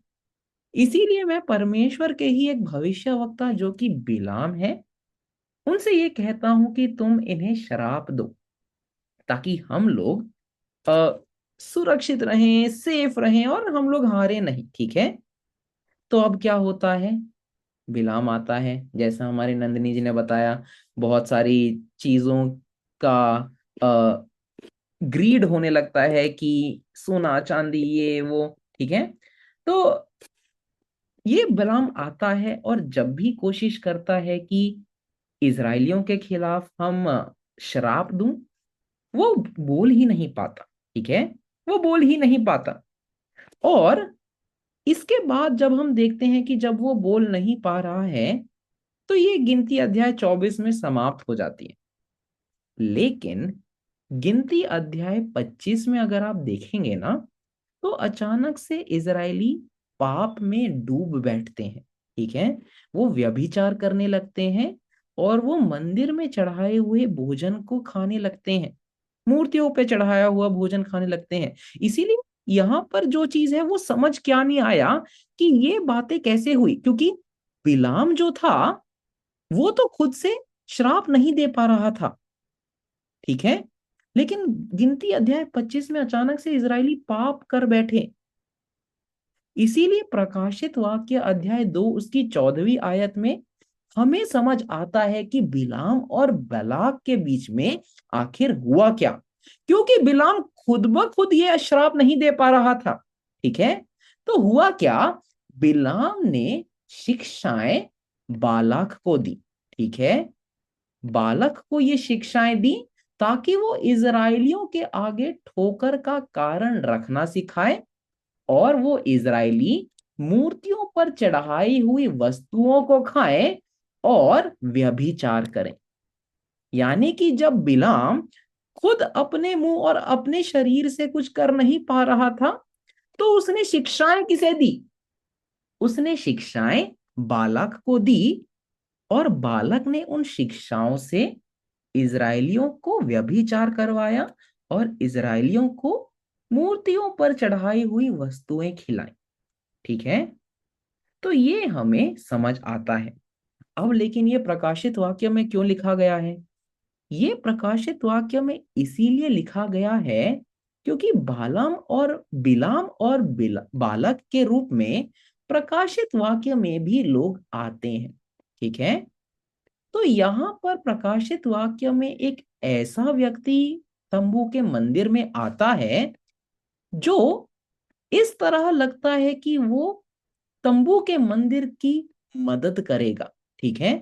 D: इसीलिए मैं परमेश्वर के ही एक भविष्यवक्ता जो कि बिलाम है, उनसे ये कहता हूं कि तुम इन्हें श्राप दो, ताकि हम लोग सुरक्षित रहें, सेफ रहें और हम लोग हारे नहीं, ठीक है। तो अब क्या होता है, बिलाम आता है, जैसा हमारी नंदिनी जी ने बताया, बहुत सारी चीजों का ग्रीड होने लगता है कि सोना चांदी ये वो, ठीक है। तो ये बिलाम आता है और जब भी कोशिश करता है कि इजरायलियों के खिलाफ हम श्राप दूं, वो बोल ही नहीं पाता, ठीक है। वो बोल ही नहीं पाता। और इसके बाद जब हम देखते हैं कि जब वो बोल नहीं पा रहा है, तो ये गिनती अध्याय 24 में समाप्त हो जाती है। लेकिन गिनती अध्याय 25 में अगर आप देखेंगे ना, तो अचानक से इजरायली पाप में डूब बैठते हैं, ठीक है। वो व्यभिचार करने लगते हैं और वो मंदिर में चढ़ाए हुए भोजन को खाने लगते हैं, मूर्तियों पे चढ़ाया हुआ भोजन खाने लगते हैं। इसीलिए यहाँ पर जो चीज है वो समझ क्या नहीं आया कि ये बातें कैसे हुई, क्योंकि बिलाम जो था वो तो खुद से श्राप नहीं दे पा रहा था, ठीक है। लेकिन गिनती अध्याय 25 में अचानक से इजरायली पाप कर बैठे। इसीलिए प्रकाशित वाक्य अध्याय 2 उसकी 14वीं आयत में हमें समझ आता है कि बिलाम और बलाक के बीच में आखिर हुआ क्या, क्योंकि बिलाम खुद ब खुद ये श्राप नहीं दे पा रहा था, ठीक है। तो हुआ क्या, बिलाम ने शिक्षाएं बालाक को दी, ठीक है। बालक को ये शिक्षाएं दी ताकि वो इजरायलियों के आगे ठोकर का कारण रखना सिखाए और वो इजरायली मूर्तियों पर चढ़ाई हुई वस्तुओं को खाएं और व्यभिचार करें। यानी कि जब बिलाम खुद अपने मुंह और अपने शरीर से कुछ कर नहीं पा रहा था, तो उसने शिक्षाएं किसे दी, उसने शिक्षाएं बालक को दी, और बालक ने उन शिक्षाओं से इजरायलियों को व्यभिचार करवाया और इजरायलियों को मूर्तियों पर चढ़ाई हुई वस्तुएं खिलाई। ठीक है, तो ये हमें समझ आता है। अब लेकिन ये प्रकाशित वाक्य में क्यों लिखा गया है? ये प्रकाशित वाक्य में इसीलिए लिखा गया है क्योंकि बिलाम और बालक के रूप में प्रकाशित वाक्य में भी लोग आते हैं। ठीक है, तो यहाँ पर प्रकाशित वाक्य में एक ऐसा व्यक्ति तंबू के मंदिर में आता है जो इस तरह लगता है कि वो तंबू के मंदिर की मदद करेगा। ठीक है,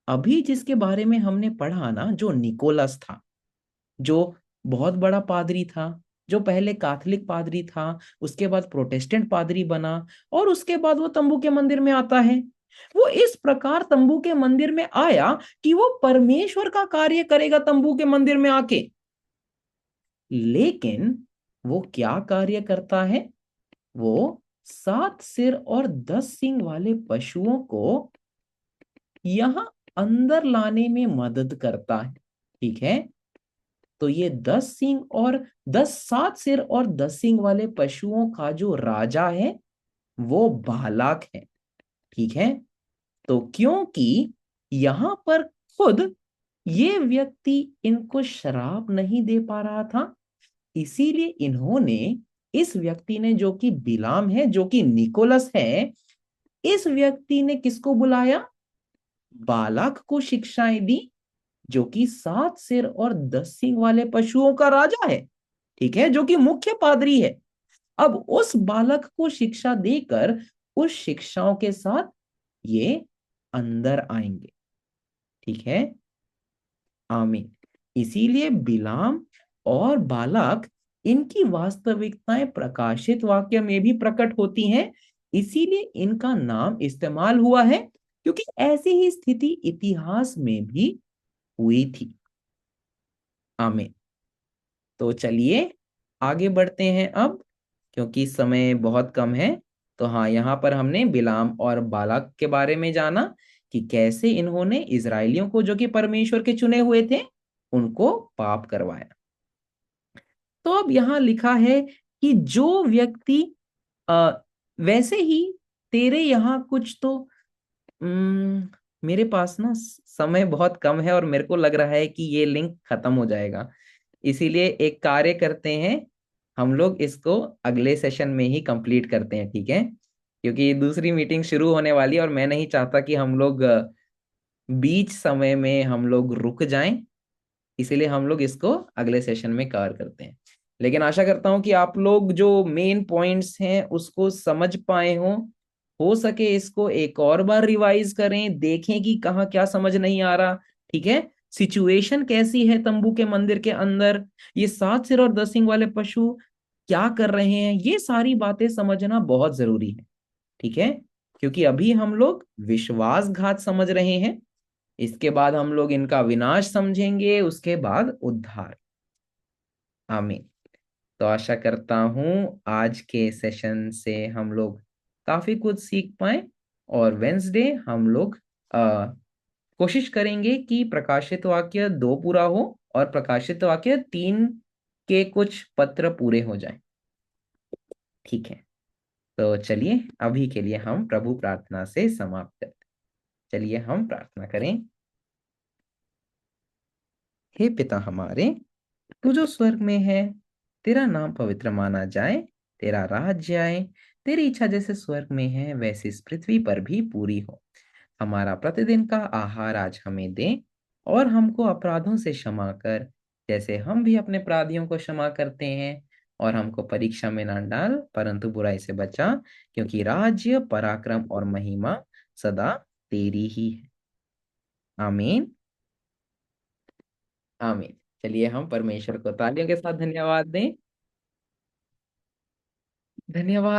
D: अभी जिसके बारे में हमने पढ़ा ना, जो निकोलस था, जो बहुत बड़ा पादरी था, जो पहले कैथोलिक पादरी था, उसके बाद प्रोटेस्टेंट पादरी बना और उसके बाद वो तंबू के मंदिर में आता है। वो इस प्रकार तंबू के मंदिर में आया कि वो परमेश्वर का कार्य करेगा तंबू के मंदिर में आके। लेकिन वो क्या कार्य करता है? वो 7 सिर और 10 सींग वाले पशुओं को यहां अंदर लाने में मदद करता है। ठीक है, तो ये 10 सींग और 7 सिर और 10 सींग वाले पशुओं का जो राजा है वो बालाक है। ठीक है, तो क्योंकि यहां पर खुद ये व्यक्ति इनको शराब नहीं दे पा रहा था, इसीलिए इन्होंने इस व्यक्ति ने, जो कि बिलाम है, जो कि निकोलस है, इस व्यक्ति ने किसको बुलाया? बालक को शिक्षाएं दी, जो कि 7 सिर और 10 सींग वाले पशुओं का राजा है। ठीक है, जो कि मुख्य पादरी है। अब उस बालक को शिक्षा देकर उस शिक्षाओं के साथ ये अंदर आएंगे। ठीक है, आमीन। इसीलिए बिलाम और बालक, इनकी वास्तविकताएं प्रकाशित वाक्य में भी प्रकट होती हैं। इसीलिए इनका नाम इस्तेमाल हुआ है, क्योंकि ऐसी ही स्थिति इतिहास में भी हुई थी। आमीन। तो चलिए आगे बढ़ते हैं अब, क्योंकि समय बहुत कम है। तो हाँ, यहाँ पर हमने बिलाम और बालाक के बारे में जाना कि कैसे इन्होंने इजरायलियों को, जो कि परमेश्वर के चुने हुए थे, उनको पाप करवाया। तो अब यहाँ लिखा है कि जो व्यक्ति वैसे ही तेरे यहाँ कुछ तो मेरे पास ना समय बहुत कम है और मेरे को लग रहा है कि ये लिंक खत्म हो जाएगा। इसीलिए एक कार्य करते हैं, हम लोग इसको अगले सेशन में ही कंप्लीट करते हैं। ठीक है, क्योंकि दूसरी मीटिंग शुरू होने वाली है और मैं नहीं चाहता कि हम लोग बीच समय में हम लोग रुक जाएं। इसीलिए हम लोग इसको अगले सेशन में कवर करते हैं। लेकिन आशा करता हूं कि आप लोग जो मेन पॉइंट्स हैं उसको समझ पाए हों। हो सके इसको एक और बार रिवाइज करें, देखें कि कहाँ क्या समझ नहीं आ रहा। ठीक है, सिचुएशन कैसी है तंबू के मंदिर के अंदर, ये 7 सिर और 10 सींग वाले पशु क्या कर रहे हैं, ये सारी बातें समझना बहुत जरूरी है। ठीक है, क्योंकि अभी हम लोग विश्वासघात समझ रहे हैं, इसके बाद हम लोग इनका विनाश समझेंगे, उसके बाद उद्धार। आमीन। तो आशा करता हूं आज के सेशन से हम लोग काफी कुछ सीख पाए, और वेंसडे हम लोग कोशिश करेंगे कि प्रकाशित वाक्य 2 पूरा हो और प्रकाशित वाक्य 3 के कुछ पत्र पूरे हो जाएं। ठीक है, तो चलिए अभी के लिए हम प्रभु प्रार्थना से समाप्त करते हैं। चलिए हम प्रार्थना करें। हे पिता हमारे, तू जो स्वर्ग में है, तेरा नाम पवित्र माना जाए, तेरा राज्य आए, तेरी इच्छा जैसे स्वर्ग में है वैसे इस पृथ्वी पर भी पूरी हो। हमारा प्रतिदिन का आहार आज हमें दे, और हमको अपराधों से क्षमा कर, जैसे हम भी अपने अपराधियों को क्षमा करते हैं, और हमको परीक्षा में ना डाल, परंतु बुराई से बचा, क्योंकि राज्य, पराक्रम और महिमा सदा तेरी ही है। आमीन, आमीन। चलिए हम परमेश्वर को तालियों के साथ धन्यवाद दें। धन्यवाद।